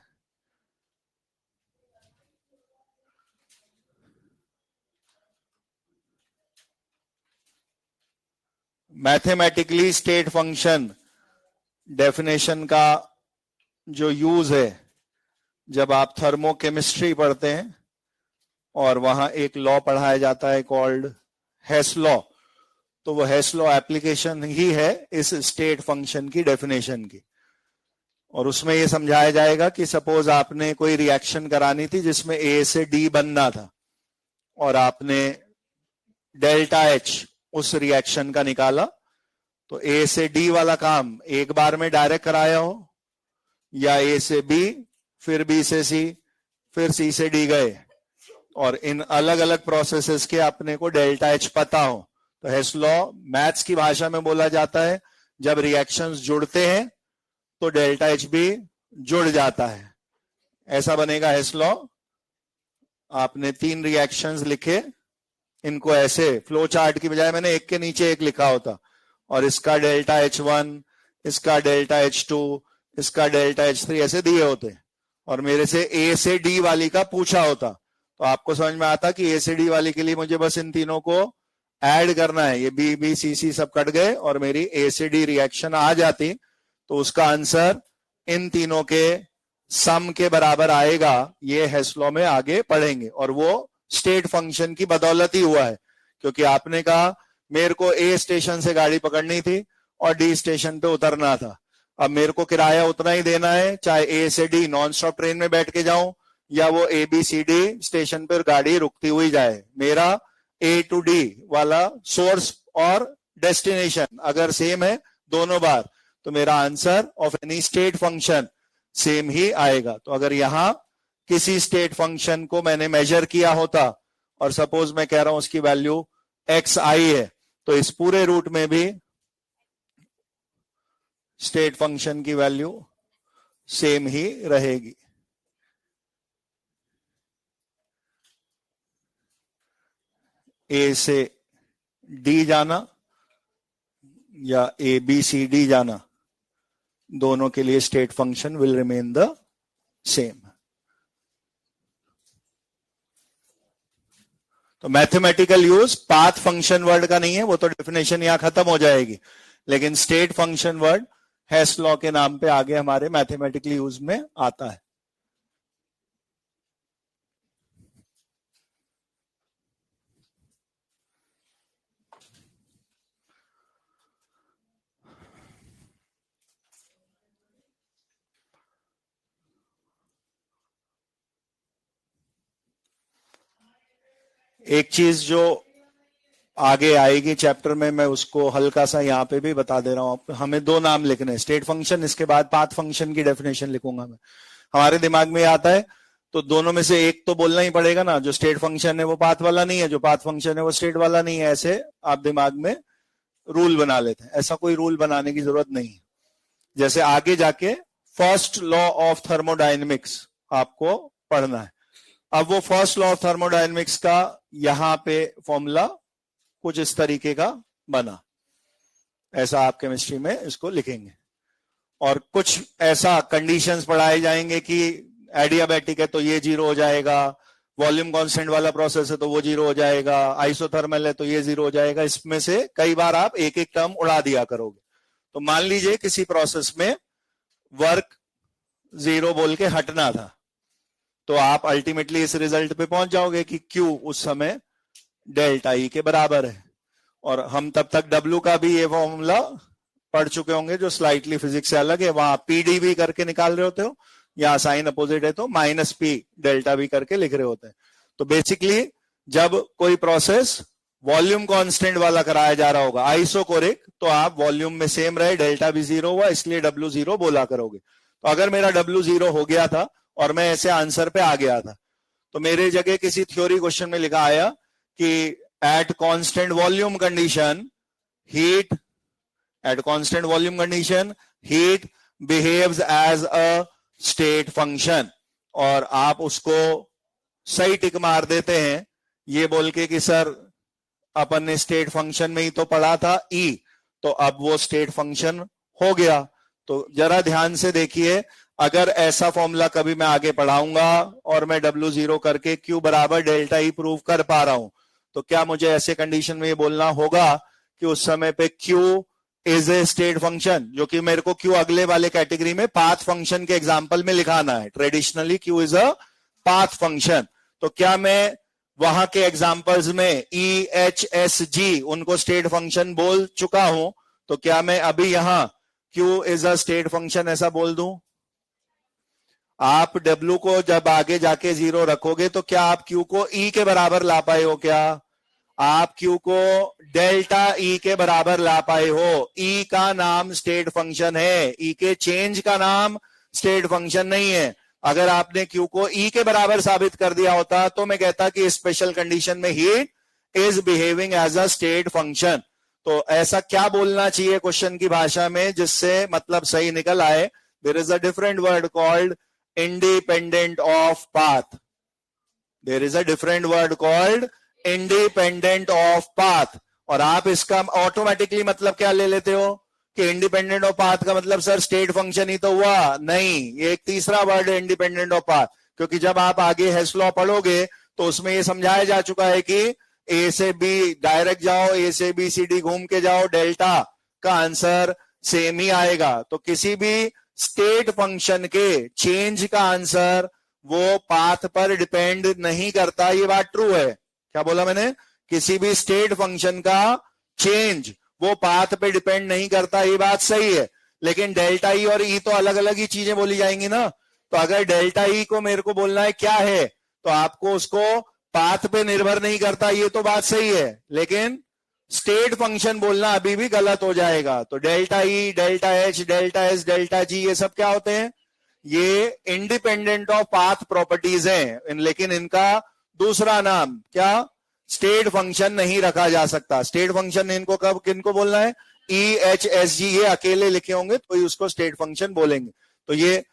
मैथमेटिकली स्टेट फंक्शन डेफिनेशन का जो यूज है जब आप थर्मोकेमिस्ट्री पढ़ते हैं और वहां एक लॉ पढ़ाया जाता है कॉल्ड हेस लॉ, तो वो हेस लॉ एप्लीकेशन ही है इस स्टेट फंक्शन की डेफिनेशन की। और उसमें ये समझाया जाएगा कि सपोज आपने कोई रिएक्शन करानी थी जिसमें A से D बनना था और आपने डेल्टा H उस रिएक्शन का निकाला, तो A से D वाला काम एक बार में डायरेक्ट कराया हो या A से B फिर B से C फिर सी से डी गए, और इन अलग अलग प्रोसेसेस के अपने को डेल्टा एच पता हो, तो हेस लॉ मैथ्स की भाषा में बोला जाता है जब रिएक्शंस जुड़ते हैं तो डेल्टा एच भी जुड़ जाता है। ऐसा बनेगा हेस लॉ। आपने 3 रिएक्शंस लिखे, इनको ऐसे फ्लो चार्ट की बजाय मैंने एक के नीचे एक लिखा होता, और इसका डेल्टा H1, इसका डेल्टा H2, इसका डेल्टा H3 ऐसे दिए होते, और मेरे से A से D वाली का पूछा होता, तो आपको समझ में आता कि A से D वाली के लिए मुझे बस इन तीनों को ऐड करना है। ये B, B, C, C सब कट गए और मेरी A से D रिएक्शन आ जाती, तो उसका आंसर इन तीनों के सम के बराबर आएगा। ये हेस लॉ में आगे पढ़ेंगे, और वो स्टेट फंक्शन की बदौलत ही हुआ है, क्योंकि आपने कहा मेरे को ए स्टेशन से गाड़ी पकड़नी थी और डी स्टेशन पे उतरना था। अब मेरे को किराया उतना ही देना है, चाहे ए से डी नॉन स्टॉप ट्रेन में बैठ के जाऊं या वो A B C D station पर गाड़ी रुकती हुई जाए। मेरा ए टू डी वाला सोर्स और डेस्टिनेशन अगर सेम है दोनों बार, तो मेरा answer of any state function same ही आएगा। तो अगर यहां किसी स्टेट फंक्शन को मैंने मेजर किया होता और सपोज मैं कह रहा हूं उसकी वैल्यू एक्स आई है, तो इस पूरे रूट में भी स्टेट फंक्शन की वैल्यू सेम ही रहेगी। ए से डी जाना या ए बी सी डी जाना, दोनों के लिए state function will remain the same. तो mathematical use path function word का नहीं है, वो तो डेफिनेशन यहां खत्म हो जाएगी, लेकिन स्टेट फंक्शन वर्ड हेस लॉ के नाम पे आगे हमारे मैथमेटिकल यूज में आता है। एक चीज जो आगे आएगी चैप्टर में, मैं उसको हल्का सा यहाँ पे भी बता दे रहा हूं। हमें 2 नाम लिखने हैं, स्टेट फंक्शन, इसके बाद पाथ फंक्शन की डेफिनेशन लिखूंगा मैं। हमारे दिमाग में आता है तो दोनों में से एक तो बोलना ही पड़ेगा ना। जो स्टेट फंक्शन है वो पाथ वाला नहीं है, जो पाथ फंक्शन है वो स्टेट वाला नहीं है। ऐसे आप दिमाग में रूल बना लेते हैं, ऐसा कोई रूल बनाने की जरूरत नहीं है। जैसे आगे जाके फर्स्ट लॉ ऑफ थर्मोडायनेमिक्स आपको पढ़ना है। अब वो फर्स्ट लॉ ऑफ थर्मोडायनेमिक्स का यहां पे फॉर्मूला कुछ इस तरीके का बना, ऐसा आप केमिस्ट्री में इसको लिखेंगे, और कुछ ऐसा कंडीशंस पढ़ाए जाएंगे कि एडियाबैटिक है तो ये 0 हो जाएगा, वॉल्यूम कांस्टेंट वाला प्रोसेस है तो वो 0 हो जाएगा, आइसोथर्मल है तो ये 0 हो जाएगा। इसमें से कई बार आप एक एक टर्म उड़ा दिया करोगे। तो मान लीजिए किसी प्रोसेस में वर्क 0 बोल के हटना था, तो आप अल्टीमेटली इस रिजल्ट पे पहुंच जाओगे कि Q उस समय डेल्टा ई के बराबर है। और हम तब तक W का भी ये फॉर्मूला पढ़ चुके होंगे जो स्लाइटली फिजिक्स से अलग है। वहां PD भी करके निकाल रहे होते हो, या साइन अपोजिट है तो -P डेल्टा भी करके लिख रहे होते हैं। तो बेसिकली जब कोई प्रोसेस वॉल्यूम कांस्टेंट वाला कराया जा रहा होगा आइसोकोरिक, तो आप वॉल्यूम में सेम रहे, डेल्टा भी 0 हुआ, इसलिए W0 बोला करोगे। तो अगर मेरा W0 हो गया था और मैं ऐसे आंसर पे आ गया था, तो मेरे जगह किसी थ्योरी क्वेश्चन में लिखा आया कि at constant volume condition heat behaves as a state function, और आप उसको सही टिक मार देते हैं ये बोल के कि सर अपन ने स्टेट फंक्शन में ही तो पढ़ा था E, तो अब वो स्टेट फंक्शन हो गया। तो जरा ध्यान से देखिए, अगर ऐसा फॉर्मूला कभी मैं आगे पढ़ाऊंगा और मैं W0 करके Q बराबर डेल्टा ई प्रूव कर पा रहा हूं, तो क्या मुझे ऐसे कंडीशन में ये बोलना होगा कि उस समय पे Q is a state function, जो कि मेरे को Q अगले वाले कैटेगरी में पाथ फंक्शन के एग्जांपल में लिखाना है। Traditionally Q is a path function, तो क्या मैं वहां के एग्जांपल्स में E, H, S, G उनको स्टेट फंक्शन बोल चुका हूं, तो क्या मैं अभी यहां Q is a state function ऐसा बोल दूं? आप W को जब आगे जाके 0 रखोगे तो क्या आप Q को E के बराबर ला पाए हो? क्या आप Q को डेल्टा E के बराबर ला पाए हो? E का नाम स्टेट फंक्शन है, E के चेंज का नाम स्टेट फंक्शन नहीं है। अगर आपने Q को E के बराबर साबित कर दिया होता तो मैं कहता कि स्पेशल कंडीशन में heat is behaving as a state function. तो ऐसा क्या बोलना चाहिए क्वेश्चन की भाषा में जिससे मतलब सही निकल आए? There is a different word called independent of path. There is a different word called independent of path. और आप इसका ऑटोमेटिकली मतलब क्या ले लेते हो कि इंडिपेंडेंट ऑफ पाथ का मतलब सर स्टेट फंक्शन ही तो हुआ। नहीं, ये एक तीसरा वर्ड है इंडिपेंडेंट ऑफ पाथ, क्योंकि जब आप आगे हेस लॉ पढ़ोगे तो उसमें ये समझाया जा चुका है कि ए से बी डायरेक्ट जाओ, ए से बी सी डी घूम के जाओ, डेल्टा का आंसर सेम ही आएगा। तो किसी भी स्टेट फंक्शन के चेंज का आंसर वो पाथ पर डिपेंड नहीं करता। ये बात ट्रू है। क्या बोला मैंने? किसी भी स्टेट फंक्शन का चेंज वो पाथ पे डिपेंड नहीं करता, ये बात सही है। लेकिन डेल्टा ई और ई तो अलग अलग ही चीजें बोली जाएंगी ना। तो अगर डेल्टा ई को मेरे को बोलना है क्या है, तो आपको उसको पाथ पे निर्भर नहीं करता, ये तो बात सही है। लेकिन स्टेट फंक्शन बोलना अभी भी गलत हो जाएगा। तो delta E, delta H, delta S, delta G, ये सब क्या होते हैं? ये इंडिपेंडेंट ऑफ पाथ प्रॉपर्टीज हैं, लेकिन इनका दूसरा नाम क्या? स्टेट फंक्शन नहीं रखा जा सकता। स्टेट फंक्शन इनको कब किनको बोलना है? ई एच एस जी, ये अकेले लिखे होंगे तो ही उसको स्टेट फंक्शन बोलेंगे। तो ये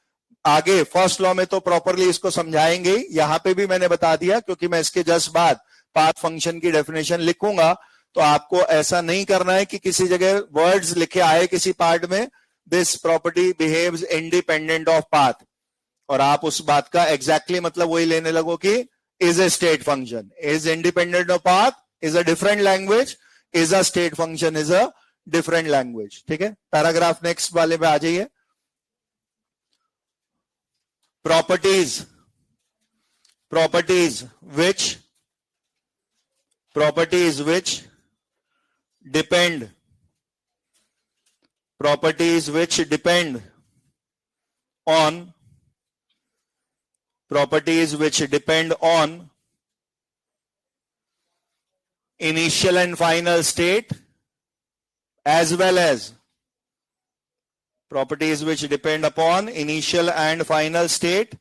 आगे फर्स्ट लॉ में तो प्रॉपरली इसको समझाएंगे। यहां पे भी मैंने बता दिया, क्योंकि मैं इसके जस्ट बाद पाथ फंक्शन की डेफिनेशन लिखूंगा। तो आपको ऐसा नहीं करना है कि किसी जगह वर्ड्स लिखे आए किसी पार्ट में, this property behaves independent of path, और आप उस बात का एग्जैक्टली मतलब वही लेने लगो कि is a state function, is independent of path, is a different language, is a state function, is a different language। ठीक है, पैराग्राफ नेक्स्ट वाले पे आ जाइए। Properties which depend on initial and final state, as well as properties which depend upon initial and final state,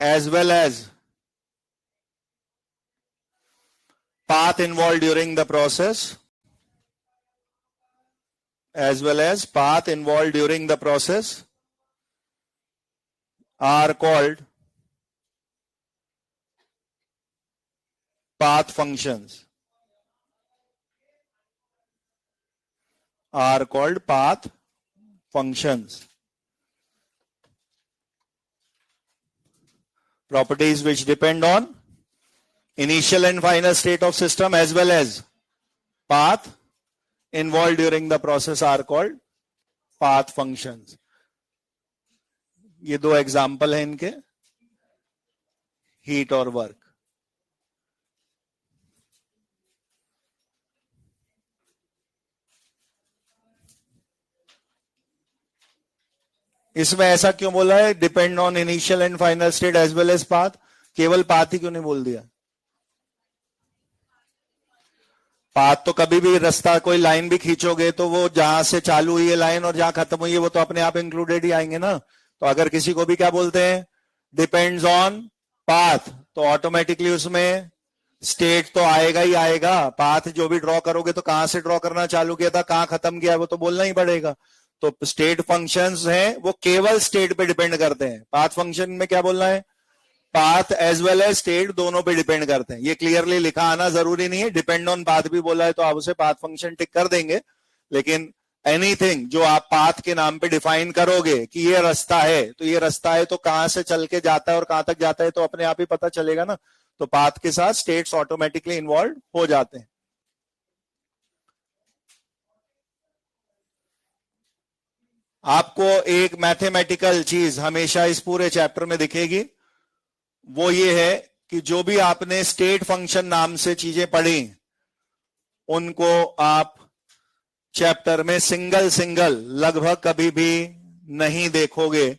as well as path involved during the process, are called path functions. Properties which depend on initial and final state of system as well as path involved during the process are called path functions. ये दो एग्जाम्पल हैं इनके, हीट और वर्क। इसमें ऐसा क्यों बोला है depend on initial and final state as well as path? केवल पाथ ही क्यों नहीं बोल दिया? पाथ तो कभी भी रास्ता, कोई लाइन भी खींचोगे तो वो जहां से चालू हुई है लाइन और जहां खत्म हुई है वो तो अपने आप इंक्लूडेड ही आएंगे ना। तो अगर किसी को भी क्या बोलते हैं? डिपेंड्स ऑन पाथ, तो ऑटोमेटिकली उसमें स्टेट तो आएगा ही आएगा। पाथ जो भी ड्रॉ करोगे तो कहां से ड्रॉ करना चालू किया था, कहां खत्म किया, वो तो बोलना ही पड़ेगा। तो स्टेट फंक्शंस हैं वो केवल स्टेट पे डिपेंड करते हैं। पाथ फंक्शन में क्या बोलना है? Path as well as state दोनों पे डिपेंड करते हैं। ये क्लियरली लिखा आना जरूरी नहीं है। डिपेंड ऑन पाथ भी बोला है तो आप उसे पाथ फंक्शन टिक कर देंगे, लेकिन एनीथिंग जो आप पाथ के नाम पे डिफाइन करोगे कि ये रास्ता है, तो ये रास्ता है तो कहां से चल के जाता है और कहां तक जाता है तो अपने आप ही पता चलेगा ना। तो पाथ के साथ स्टेट्स ऑटोमेटिकली इन्वॉल्व हो जाते हैं। आपको एक मैथमेटिकल चीज हमेशा इस पूरे चैप्टर में दिखेगी, वो ये है कि जो भी आपने स्टेट फंक्शन नाम से चीजें पढ़ी उनको आप चैप्टर में सिंगल लगभग कभी भी नहीं देखोगे,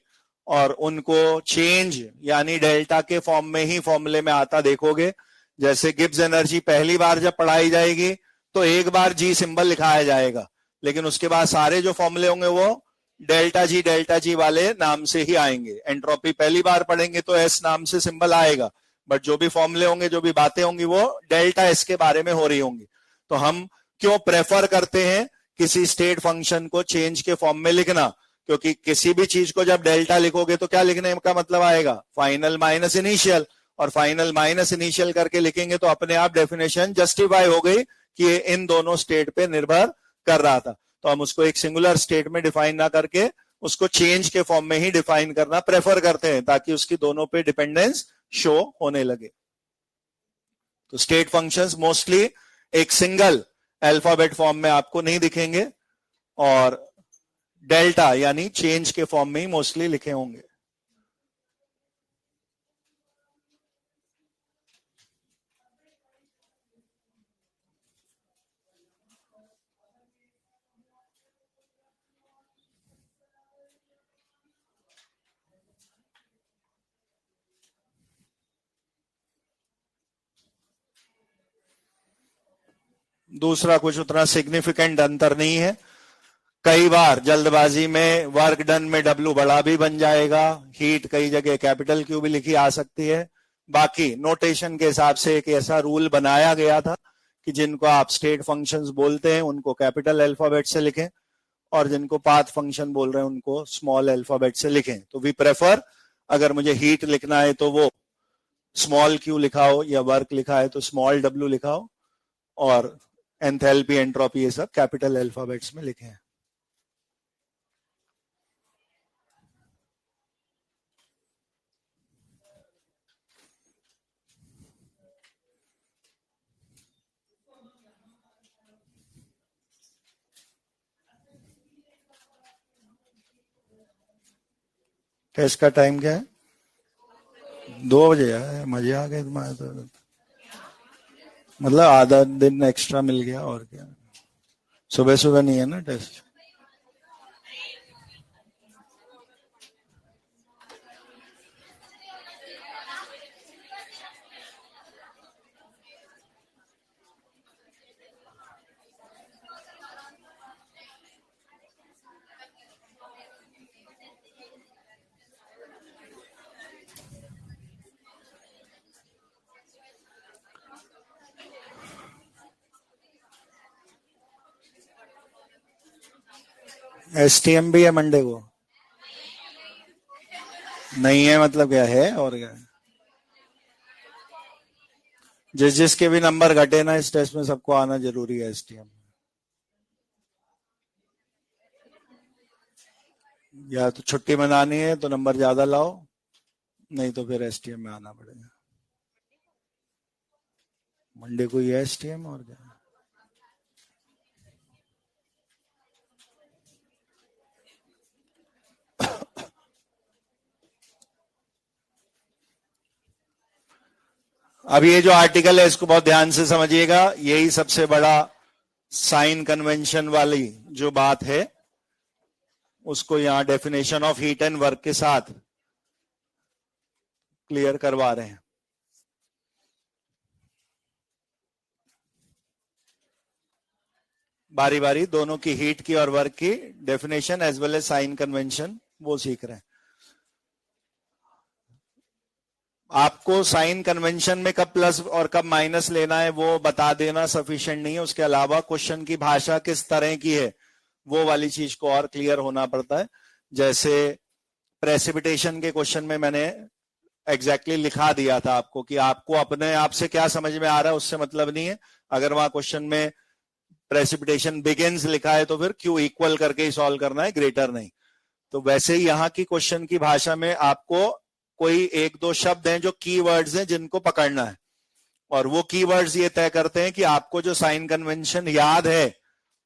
और उनको चेंज यानी डेल्टा के फॉर्म में ही फॉर्मूले में आता देखोगे। जैसे गिब्स एनर्जी पहली बार जब पढ़ाई जाएगी तो एक बार जी सिंबल लिखाया जाएगा, लेकिन उसके बाद सारे जो फॉर्मूले होंगे वो डेल्टा जी वाले नाम से ही आएंगे। एंट्रोपी पहली बार पढ़ेंगे तो एस नाम से सिंबल आएगा, बट जो भी फॉर्मूले होंगे, जो भी बातें होंगी, वो डेल्टा एस के बारे में हो रही होंगी। तो हम क्यों प्रेफर करते हैं किसी स्टेट फंक्शन को चेंज के फॉर्म में लिखना? क्योंकि किसी भी चीज को जब डेल्टा लिखोगे तो क्या लिखने का मतलब आएगा? फाइनल माइनस इनिशियल, और फाइनल माइनस इनिशियल करके लिखेंगे तो अपने आप डेफिनेशन जस्टिफाई हो गई कि ये इन दोनों स्टेट पे निर्भर कर रहा था। तो हम उसको एक सिंगुलर स्टेट में डिफाइन ना करके उसको चेंज के फॉर्म में ही डिफाइन करना प्रेफर करते हैं, ताकि उसकी दोनों पे डिपेंडेंस शो होने लगे। तो स्टेट फंक्शंस मोस्टली एक सिंगल अल्फाबेट फॉर्म में आपको नहीं दिखेंगे, और डेल्टा यानी चेंज के फॉर्म में ही मोस्टली लिखे होंगे। दूसरा कुछ उतना सिग्निफिकेंट अंतर नहीं है। कई बार जल्दबाजी में वर्क डन में डब्ल्यू बड़ा भी बन जाएगा, हीट कई जगह कैपिटल क्यू भी लिखी आ सकती है। बाकी नोटेशन के हिसाब से एक ऐसा रूल बनाया गया था कि जिनको आप स्टेट फंक्शंस बोलते हैं उनको कैपिटल अल्फाबेट से लिखें, और जिनको पाथ फंक्शन बोल रहे हैं उनको स्मॉल अल्फाबेट से लिखें। तो वी प्रेफर, अगर मुझे हीट लिखना है तो वो स्मॉल क्यू लिखा हो, या वर्क लिखा है तो स्मॉल डब्ल्यू लिखा हो, और एंथैल्पी एंट्रोपी ये सब कैपिटल अल्फाबेट्स में लिखे हैं। टेस्ट का टाइम क्या है? 2 बजे है। मजे आ गए तुम्हारे तो, मतलब आधा दिन एक्स्ट्रा मिल गया, और क्या। सुबह सुबह नहीं है ना टेस्ट। एसटीएम भी है मंडे को? नहीं है मतलब क्या है, और क्या? जिस जिसके भी नंबर घटे ना इस टेस्ट में, सबको आना जरूरी है एसटीएम। या तो छुट्टी मनानी है तो नंबर ज्यादा लाओ, नहीं तो फिर एसटीएम में आना पड़ेगा। मंडे को ही है एसटीएम, और क्या। अब ये जो आर्टिकल है इसको बहुत ध्यान से समझिएगा। यही सबसे बड़ा साइन कन्वेंशन वाली जो बात है उसको यहां definition of heat and work के साथ क्लियर करवा रहे हैं। बारी बारी दोनों की, हीट की और वर्क की definition as well as sign convention वो सीख रहे हैं। आपको साइन कन्वेंशन में कब प्लस और कब माइनस लेना है वो बता देना सफिशिएंट नहीं है, उसके अलावा क्वेश्चन की भाषा किस तरह की है वो वाली चीज को और क्लियर होना पड़ता है। जैसे प्रेसिपिटेशन के क्वेश्चन में मैंने एग्जैक्टली लिखा दिया था आपको कि आपको अपने आप से क्या समझ में आ रहा है उससे मतलब नहीं है। अगर वहां क्वेश्चन में प्रेसिपिटेशन बिगिंस लिखा है तो फिर क्यू इक्वल करके ही सॉल्व करना है, ग्रेटर नहीं। तो वैसे ही यहाँ की क्वेश्चन की भाषा में आपको कोई एक दो शब्द हैं जो कीवर्ड्स हैं जिनको पकड़ना है, और वो कीवर्ड्स ये तय करते हैं कि आपको जो साइन कन्वेंशन याद है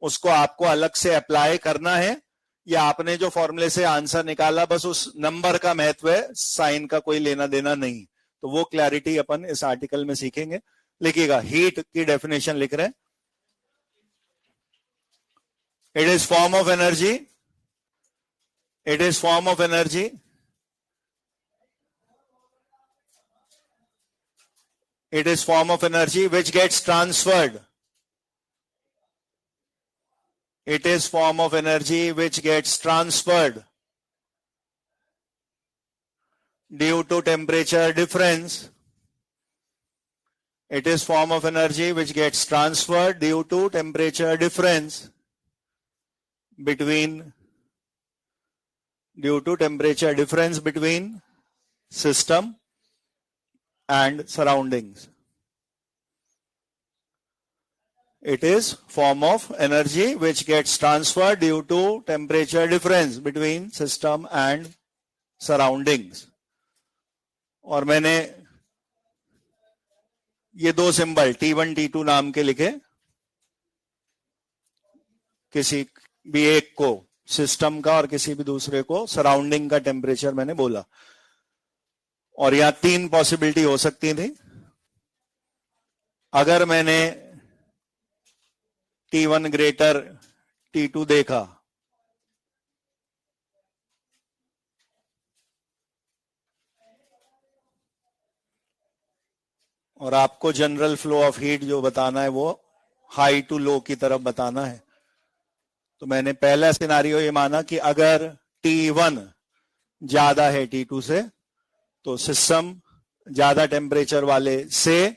उसको आपको अलग से अप्लाई करना है, या आपने जो फॉर्मूले से आंसर निकाला बस उस नंबर का महत्व है, साइन का कोई लेना देना नहीं। तो वो क्लैरिटी अपन इस आर्टिकल में सीखेंगे। लिखिएगा, हीट की डेफिनेशन लिख रहे हैं, it is form of energy, it is form of energy it is form of energy which gets transferred It is form of energy which gets transferred due to temperature difference. It is form of energy which gets transferred due to temperature difference between system and surroundings. It is form of energy which gets transferred due to temperature difference between system and surroundings. और मैंने ये दो सिंबल T1 T2 नाम के लिखे, किसी भी एक को सिस्टम का और किसी भी दूसरे को सराउंडिंग का टेम्परेचर मैंने बोला। और यहां तीन पॉसिबिलिटी हो सकती थी। अगर मैंने T1 ग्रेटर T2 देखा और आपको जनरल फ्लो ऑफ हीट जो बताना है वो हाई टू लो की तरफ बताना है, तो मैंने पहला सिनारियो ये माना कि अगर T1 ज्यादा है T2 से तो सिस्टम ज्यादा टेम्परेचर वाले से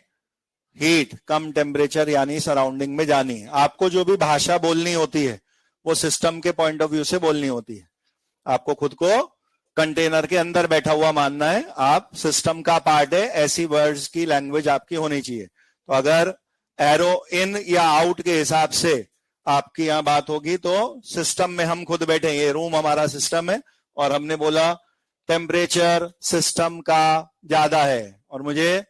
हीट कम टेम्परेचर यानी सराउंडिंग में जानी है। आपको जो भी भाषा बोलनी होती है वो सिस्टम के पॉइंट ऑफ व्यू से बोलनी होती है। आपको खुद को कंटेनर के अंदर बैठा हुआ मानना है, आप सिस्टम का पार्ट है, ऐसी वर्ड्स की लैंग्वेज आपकी होनी चाहिए। तो अगर एरो इन या आउट के हिसाब से आपकी यहां बात होगी तो सिस्टम में हम खुद बैठे, ये रूम हमारा सिस्टम है और हमने बोला टेम्परेचर सिस्टम का ज्यादा है और मुझे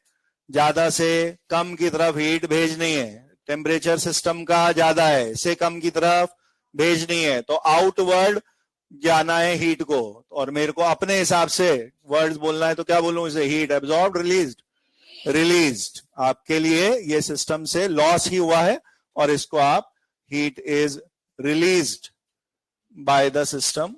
ज्यादा से कम की तरफ हीट भेजनी है, टेम्परेचर सिस्टम का ज्यादा है से कम की तरफ भेजनी है, तो आउटवर्ड जाना है हीट को और मेरे को अपने हिसाब से वर्ड्स बोलना है। तो क्या बोलूं इसे? Heat absorbed, released, released. आपके लिए ये सिस्टम से लॉस ही हुआ है और इसको आप heat is released by the system.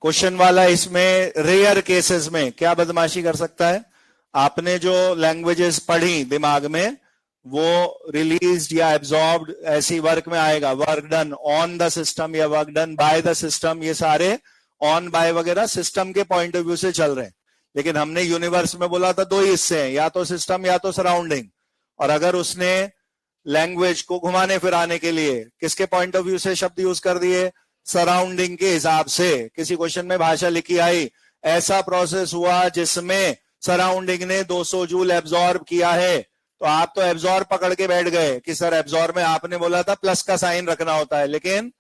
Question वाला इसमें रेयर केसेस में क्या बदमाशी कर सकता है? आपने जो लैंग्वेजेस पढ़ी दिमाग में वो रिलीज्ड या एब्जॉर्ब्ड ऐसी वर्क में आएगा। Work done on the system या work done by the system, ये सारे ऑन बाय वगैरह सिस्टम के पॉइंट ऑफ व्यू से चल रहे हैं। लेकिन हमने यूनिवर्स में बोला था दो ही हिस्से हैं, या तो सिस्टम या तो सराउंडिंग। और अगर उसने लैंग्वेज को घुमाने फिराने के लिए किसके पॉइंट ऑफ व्यू से शब्द यूज कर दिए? सराउंडिंग के हिसाब से। किसी क्वेश्चन में भाषा लिखी आई, ऐसा प्रोसेस हुआ जिसमें सराउंडिंग ने 200 जूल एब्जॉर्ब किया है, तो आप तो एब्जॉर्ब पकड़ के बैठ गए कि सर एब्जॉर्ब में आपने बोला था प्लस का साइन रखना होता है, लेकिन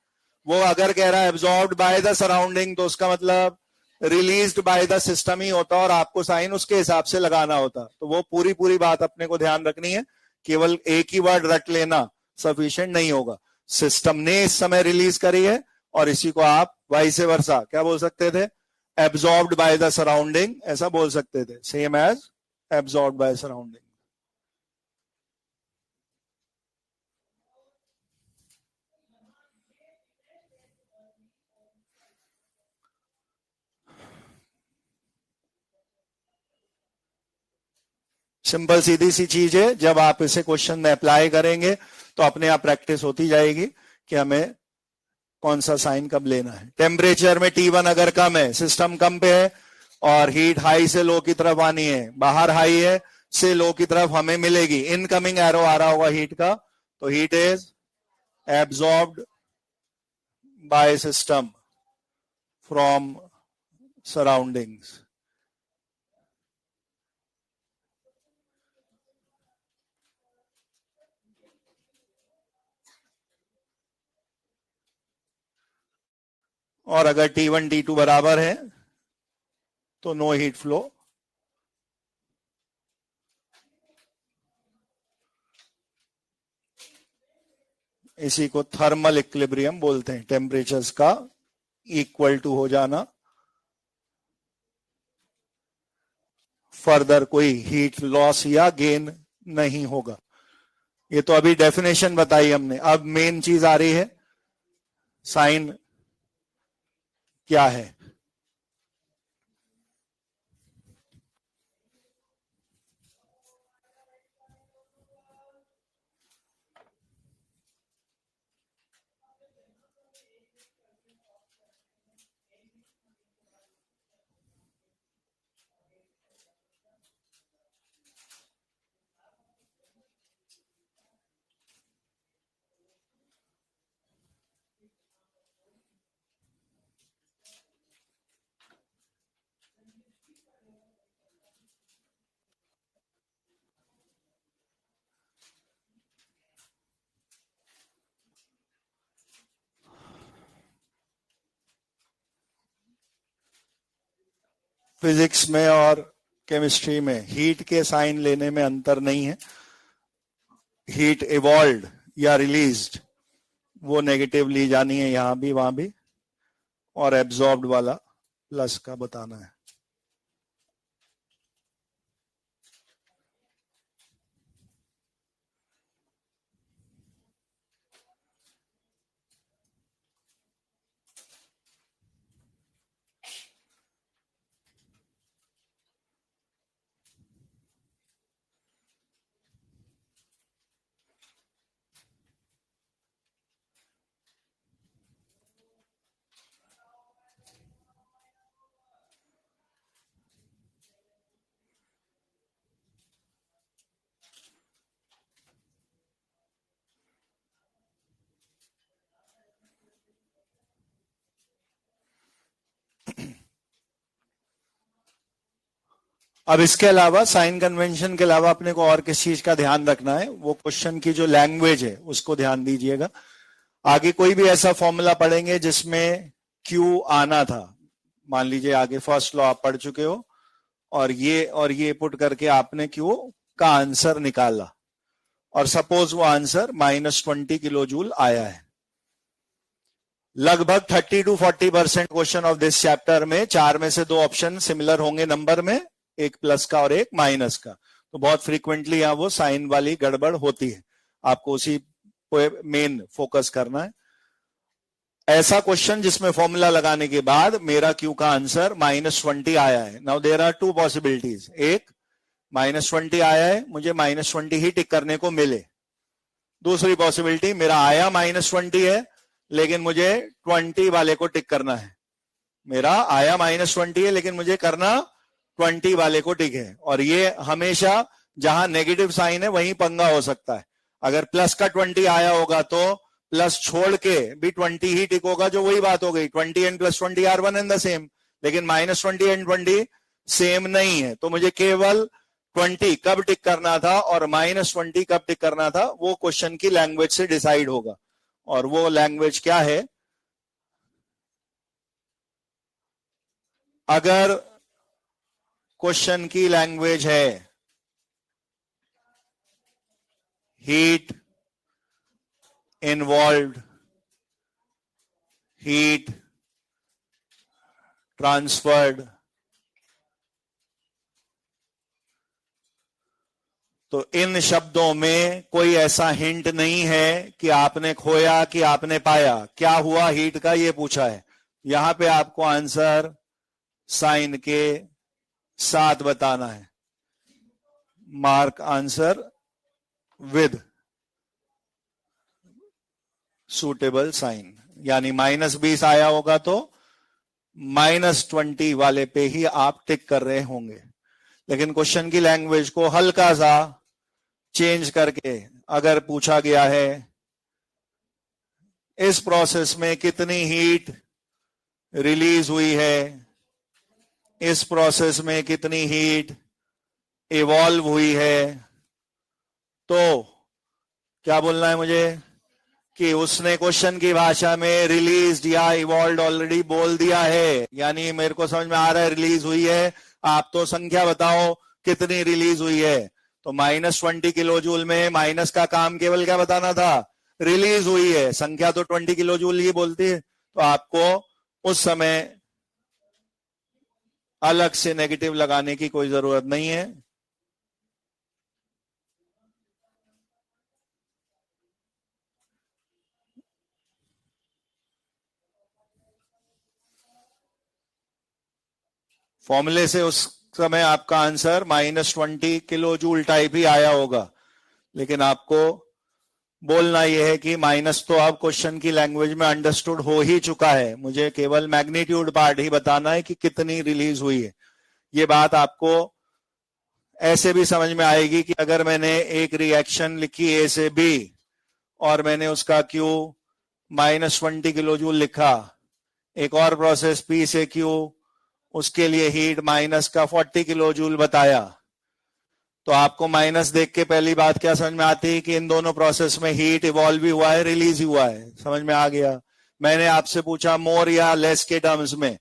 वो अगर कह रहा है एब्जॉर्ब्ड बाय द सराउंडिंग तो उसका मतलब रिलीज्ड बाय द सिस्टम ही होता और आपको साइन उसके हिसाब से लगाना होता। तो वो पूरी बात अपने को ध्यान रखनी है, केवल एक ही वर्ड रट लेना सफिशिएंट नहीं होगा। सिस्टम ने इस समय रिलीज करी है और इसी को आप वाइस वर्सा क्या बोल सकते थे? एब्जॉर्ब्ड बाय द सराउंडिंग, ऐसा बोल सकते थे, same as absorbed by surrounding. Simple सीधी सी चीज है, जब आप इसे क्वेश्चन में अप्लाई करेंगे तो अपने आप प्रैक्टिस होती जाएगी कि हमें कौन सा साइन कब लेना है। टेम्परेचर में T1 अगर कम है, सिस्टम कम पे है और हीट हाई से लो की तरफ आनी है, बाहर हाई है से लो की तरफ हमें मिलेगी, इनकमिंग एरो आ रहा होगा हीट का, तो heat is absorbed by system from surroundings. और अगर T1 T2 बराबर है तो नो हीट फ्लो। इसी को थर्मल इक्विलिब्रियम बोलते हैं, टेम्परेचर्स का इक्वल टू हो जाना, फर्दर कोई हीट लॉस या गेन नहीं होगा। ये तो अभी डेफिनेशन बताई हमने, अब मेन चीज आ रही है साइन क्या है? फिजिक्स में और केमिस्ट्री में हीट के साइन लेने में अंतर नहीं है. हीट इवॉल्व या रिलीज्ड वो नेगेटिव ली जानी है यहां भी वहां भी, और एब्जॉर्ब्ड वाला प्लस का बताना है. अब इसके अलावा साइन कन्वेंशन के अलावा अपने को और किस चीज का ध्यान रखना है, वो क्वेश्चन की जो लैंग्वेज है उसको ध्यान दीजिएगा. आगे कोई भी ऐसा फॉर्मूला पढ़ेंगे जिसमें क्यू आना था, मान लीजिए आगे फर्स्ट लॉ आप पढ़ चुके हो और ये पुट करके आपने क्यू का आंसर निकाला और सपोज वो आंसर -20 किलो जूल आया है. लगभग 30 to 40% question of this chapter में 4 में से 2 ऑप्शन सिमिलर होंगे नंबर में, एक प्लस का और एक माइनस का. तो बहुत फ्रीक्वेंटली यहां वो साइन वाली गड़बड़ होती है, आपको उसी पे मेन फोकस करना है. ऐसा क्वेश्चन जिसमें फॉर्मूला लगाने के बाद मेरा क्यू का आंसर -20 आया है. Now there are 2 possibilities. एक, -20 आया है, मुझे -20 ही टिक करने को मिले. दूसरी पॉसिबिलिटी, मेरा आया -20 है लेकिन मुझे 20 वाले को टिक करना है. मेरा आया -20 है लेकिन मुझे करना 20 वाले को टिक है. और ये हमेशा जहां नेगेटिव साइन है वहीं पंगा हो सकता है. अगर प्लस का 20 आया होगा तो प्लस छोड़ के भी 20 ही टिक होगा, जो वही बात हो गई, 20 and +20 are one and the same. लेकिन -20 एंड 20 सेम नहीं है, तो मुझे केवल 20 कब टिक करना था और -20 कब टिक करना था वो क्वेश्चन की लैंग्वेज से डिसाइड होगा. और वो लैंग्वेज क्या है? अगर क्वेश्चन की लैंग्वेज है हीट इन्वॉल्व्ड, हीट ट्रांसफर्ड, तो इन शब्दों में कोई ऐसा हिंट नहीं है कि आपने खोया कि आपने पाया. क्या हुआ हीट का ये पूछा है. यहां पे आपको आंसर साइन के साथ बताना है. Mark answer with suitable sign, यानी -20 आया होगा तो -20 वाले पे ही आप टिक कर रहे होंगे. लेकिन क्वेश्चन की लैंग्वेज को हल्का सा चेंज करके अगर पूछा गया है इस प्रोसेस में कितनी हीट रिलीज हुई है, इस प्रोसेस में कितनी हीट इवॉल्व हुई है, तो क्या बोलना है मुझे कि उसने क्वेश्चन की भाषा में रिलीज या इवॉल्व ऑलरेडी बोल दिया है. यानी मेरे को समझ में आ रहा है रिलीज हुई है, आप तो संख्या बताओ कितनी रिलीज हुई है. तो -20 किलो जूल में माइनस का काम केवल क्या बताना था, रिलीज हुई है. संख्या तो 20 किलो जूल ही बोलती है, तो आपको उस समय अलग से नेगेटिव लगाने की कोई जरूरत नहीं है. फॉर्मूले से उस समय आपका आंसर -20 किलो जूल टाइप ही आया होगा, लेकिन आपको बोलना यह है कि माइनस तो अब क्वेश्चन की लैंग्वेज में अंडरस्टूड हो ही चुका है, मुझे केवल मैग्नीट्यूड पार्ट ही बताना है कि कितनी रिलीज हुई है। ये बात आपको ऐसे भी समझ में आएगी कि अगर मैंने एक रिएक्शन लिखी ए से बी और मैंने उसका क्यू -20 किलो जूल लिखा, एक और प्रोसेस पी से क्यू, उसके लिए हीट माइनस का 40 किलो जूल बताया, तो आपको माइनस देख के पहली बात क्या समझ में आती है कि इन दोनों प्रोसेस में हीट इवॉल्व भी हुआ है, रिलीज ही हुआ है। समझ में आ गया? मैंने आपसे पूछा मोर या लेस के टर्म्स में,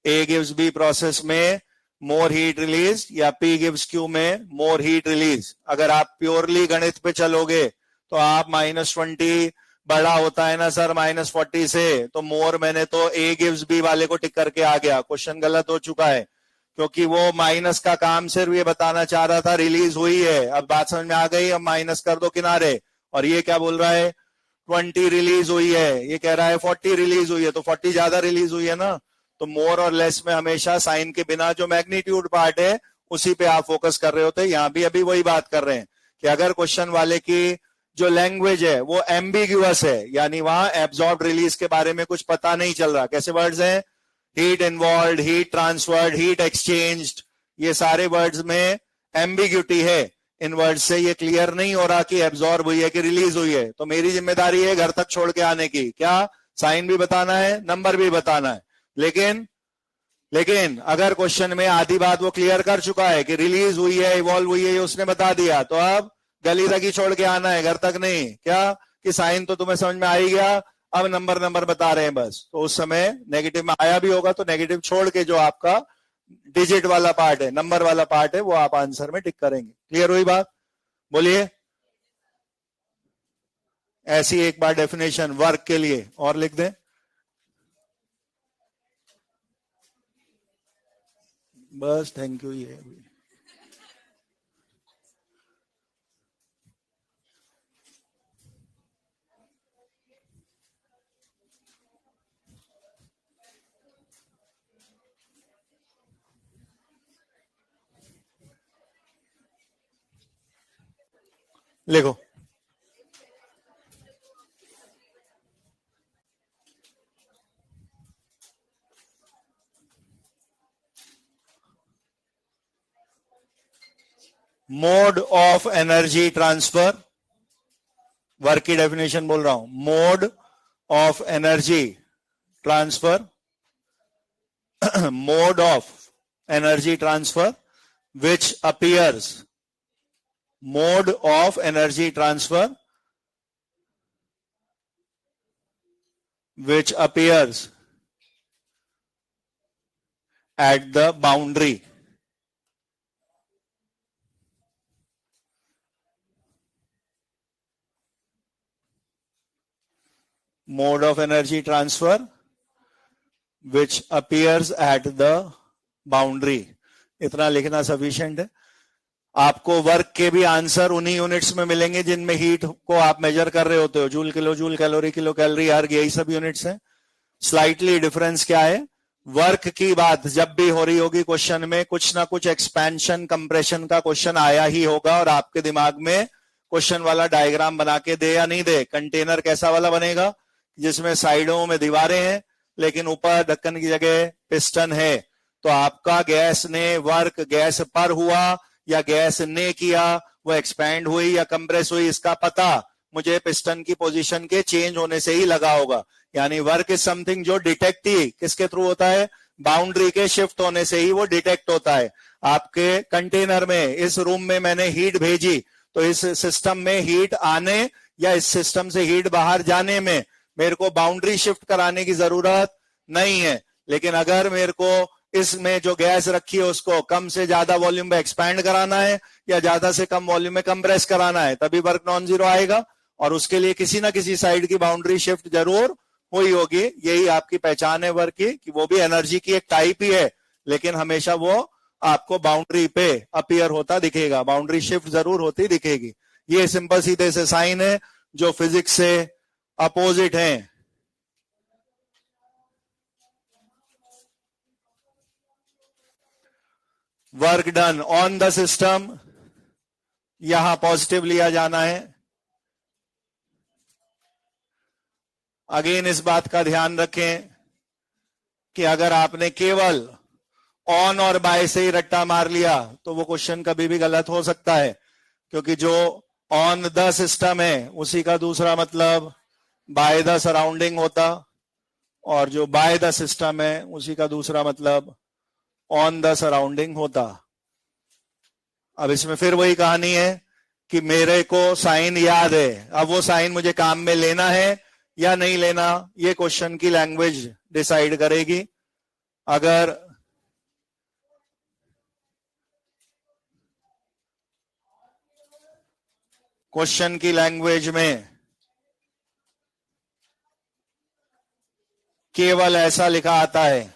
ए गिव्स बी प्रोसेस में मोर हीट रिलीज या पी गिव्स क्यू में मोर हीट रिलीज। अगर आप प्योरली गणित पे चलोगे तो आप -20 बड़ा होता है ना सर -40 से, तो मोर मैंने तो ए गिव्स बी वाले को टिक करके आ गया, क्वेश्चन गलत हो चुका है, क्योंकि वो माइनस का काम सिर्फ ये बताना चाह रहा था रिलीज हुई है। अब बात समझ में आ गई, अब माइनस कर दो किनारे। और ये क्या बोल रहा है? 20 रिलीज हुई है, ये कह रहा है 40 रिलीज हुई है, तो 40 ज्यादा रिलीज हुई है ना। तो मोर और लेस में हमेशा साइन के बिना जो मैग्नीट्यूड पार्ट है उसी पे आप फोकस कर रहे होते। यहां भी अभी वही बात कर रहे हैं कि अगर क्वेश्चन वाले की जो लैंग्वेज है वो एम्बिग्यूअस है, यानी वहां एब्जॉर्ब रिलीज के बारे में कुछ पता नहीं चल रहा, कैसे वर्ड्स हैं? Heat involve, heat transferred, heat exchanged, ये सारे वर्ड्स में एम्बिग्यूटी है। इन वर्ड से ये क्लियर नहीं हो रहा कि एब्जॉर्ब हुई है कि रिलीज हुई है। तो मेरी जिम्मेदारी है घर तक छोड़ के आने की, क्या साइन भी बताना है, नंबर भी बताना है। लेकिन अगर क्वेश्चन में आधी बात वो क्लियर कर चुका है कि रिलीज हुई है, इवॉल्व हुई है, ये उसने बता दिया, तो अब गली तक ही छोड़ के आना है, घर तक नहीं। क्या कि साइन तो तुम्हें समझ में आ ही गया, अब नंबर बता रहे हैं बस। तो उस समय नेगेटिव में आया भी होगा तो नेगेटिव छोड़ के जो आपका डिजिट वाला पार्ट है, नंबर वाला पार्ट है, वो आप आंसर में टिक करेंगे। क्लियर हुई बात? बोलिए। ऐसी एक बार डेफिनेशन वर्क के लिए और लिख दें, बस। Thank you. ये लिखो। Mode of energy transfer, work की डेफिनेशन बोल रहा हूं। Mode of energy transfer, mode of energy transfer which appears, mode of energy transfer which appears at the boundary, mode of energy transfer which appears at the boundary। इतना लिखना सफिशिएंट है। आपको वर्क के भी आंसर उन्हीं यूनिट्स में मिलेंगे जिनमें हीट को आप मेजर कर रहे होते हो, joule kilo joule, calorie kilo calorie, हर यही सब यूनिट्स हैं। स्लाइटली डिफरेंस क्या है? वर्क की बात जब भी हो रही होगी क्वेश्चन में, कुछ ना कुछ एक्सपेंशन कंप्रेशन का क्वेश्चन आया ही होगा, और आपके दिमाग में क्वेश्चन वाला डायग्राम बना के दे या नहीं दे, कंटेनर कैसा वाला बनेगा जिसमें साइडों में दीवारें हैं लेकिन ऊपर ढक्कन की जगह पिस्टन है। तो आपका गैस ने वर्क गैस पर हुआ या गैस ने किया, वो एक्सपैंड हुई या कंप्रेस हुई, इसका पता मुझे पिस्टन की पोजीशन के चेंज होने से ही लगा होगा। यानी वर्क इज समथिंग जो डिटेक्ट ही किसके थ्रू होता है? बाउंड्री के शिफ्ट होने से ही वो डिटेक्ट होता है। आपके कंटेनर में, इस रूम में मैंने हीट भेजी, तो इस सिस्टम में हीट आने या इस सिस्टम से हीट बाहर जाने में मेरे को बाउंड्री शिफ्ट कराने की जरूरत नहीं है। लेकिन अगर मेरे को इसमें जो गैस रखी है उसको कम से ज्यादा वॉल्यूम में एक्सपैंड कराना है या ज्यादा से कम वॉल्यूम में कंप्रेस कराना है, तभी वर्क नॉन जीरो आएगा, और उसके लिए किसी ना किसी साइड की बाउंड्री शिफ्ट जरूर हुई होगी। यही आपकी पहचान है वर्क की, कि वो भी एनर्जी की एक टाइप ही है, लेकिन हमेशा वो आपको बाउंड्री पे अपीयर होता दिखेगा, बाउंड्री शिफ्ट जरूर होती दिखेगी। ये सिंपल सीधे से साइन है जो फिजिक्स से अपोजिट हैं। Work done on the system, यहां पॉजिटिव लिया जाना है। अगेन इस बात का ध्यान रखें कि अगर आपने केवल ऑन और बाय से ही रट्टा मार लिया तो वो क्वेश्चन कभी भी गलत हो सकता है, क्योंकि जो ऑन द सिस्टम है उसी का दूसरा मतलब बाय द सराउंडिंग होता, और जो बाय द सिस्टम है उसी का दूसरा मतलब ऑन द सराउंडिंग होता। अब इसमें फिर वही कहानी है कि मेरे को साइन याद है, अब वो साइन मुझे काम में लेना है या नहीं लेना, ये क्वेश्चन की लैंग्वेज डिसाइड करेगी। अगर क्वेश्चन की लैंग्वेज में केवल ऐसा लिखा आता है,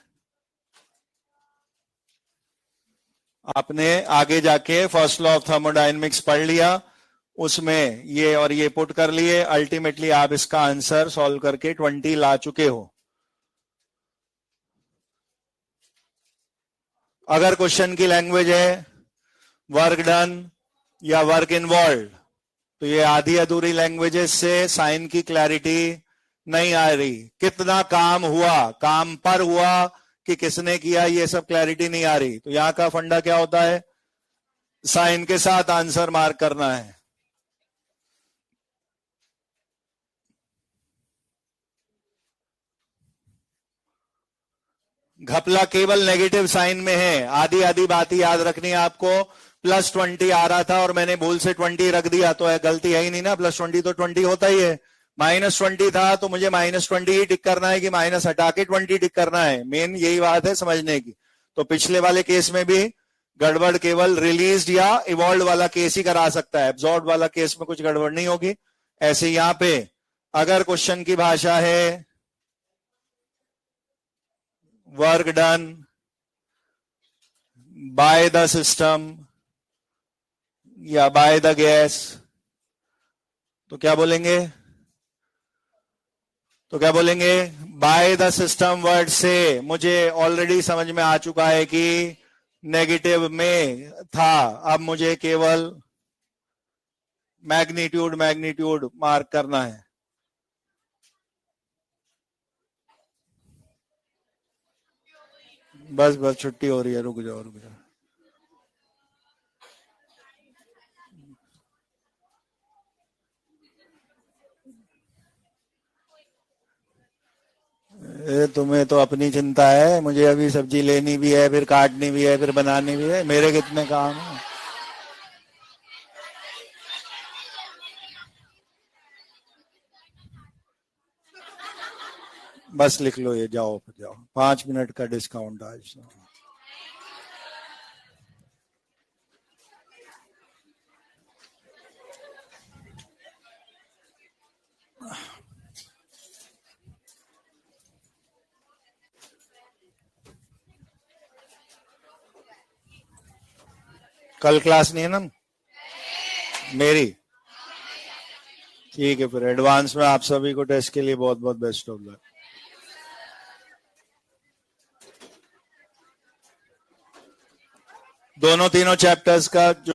आपने आगे जाके फर्स्ट लॉ ऑफ थर्मोडायनेमिक्स पढ़ लिया, उसमें ये और ये पुट कर लिए, अल्टीमेटली आप इसका आंसर सॉल्व करके 20 ला चुके हो। अगर क्वेश्चन की लैंग्वेज है वर्क डन या वर्क इन्वॉल्व, तो ये आधी अधूरी लैंग्वेजेस से साइन की क्लैरिटी नहीं आ रही। कितना काम हुआ, काम पर हुआ कि किसने किया, ये सब क्लैरिटी नहीं आ रही। तो यहां का फंडा क्या होता है, साइन के साथ आंसर मार्क करना है। घपला केवल नेगेटिव साइन में है, आधी आधी बात ही याद रखनी है आपको। +20 आ रहा था और मैंने भूल से 20 रख दिया तो गलती है ही नहीं ना, +20 तो 20 होता ही है। -20 था तो मुझे -20 ही टिक करना है कि माइनस हटा के 20 टिक करना है, मेन यही बात है समझने की। तो पिछले वाले केस में भी गड़बड़ केवल रिलीज्ड या इवॉल्व वाला केस ही करा सकता है, एब्जॉर्ब वाला केस में कुछ गड़बड़ नहीं होगी। ऐसे यहां पे अगर क्वेश्चन की भाषा है work done by the system या बाय द गैस, तो क्या बोलेंगे, बाय द सिस्टम वर्ड से मुझे ऑलरेडी समझ में आ चुका है कि नेगेटिव में था, अब मुझे केवल मैग्नीट्यूड मार्क करना है। बस छुट्टी हो रही है, रुक जाओ। तुम्हें तो अपनी चिंता है, मुझे अभी सब्जी लेनी भी है, फिर काटनी भी है, फिर बनानी भी है, मेरे कितने काम है। बस लिख लो ये, जाओ 5 मिनट का डिस्काउंट आज। कल क्लास नहीं है ना मेरी, ठीक है, फिर एडवांस में आप सभी को टेस्ट के लिए बहुत बहुत बेस्ट ऑफ लक। दोनों तीनों चैप्टर्स का जो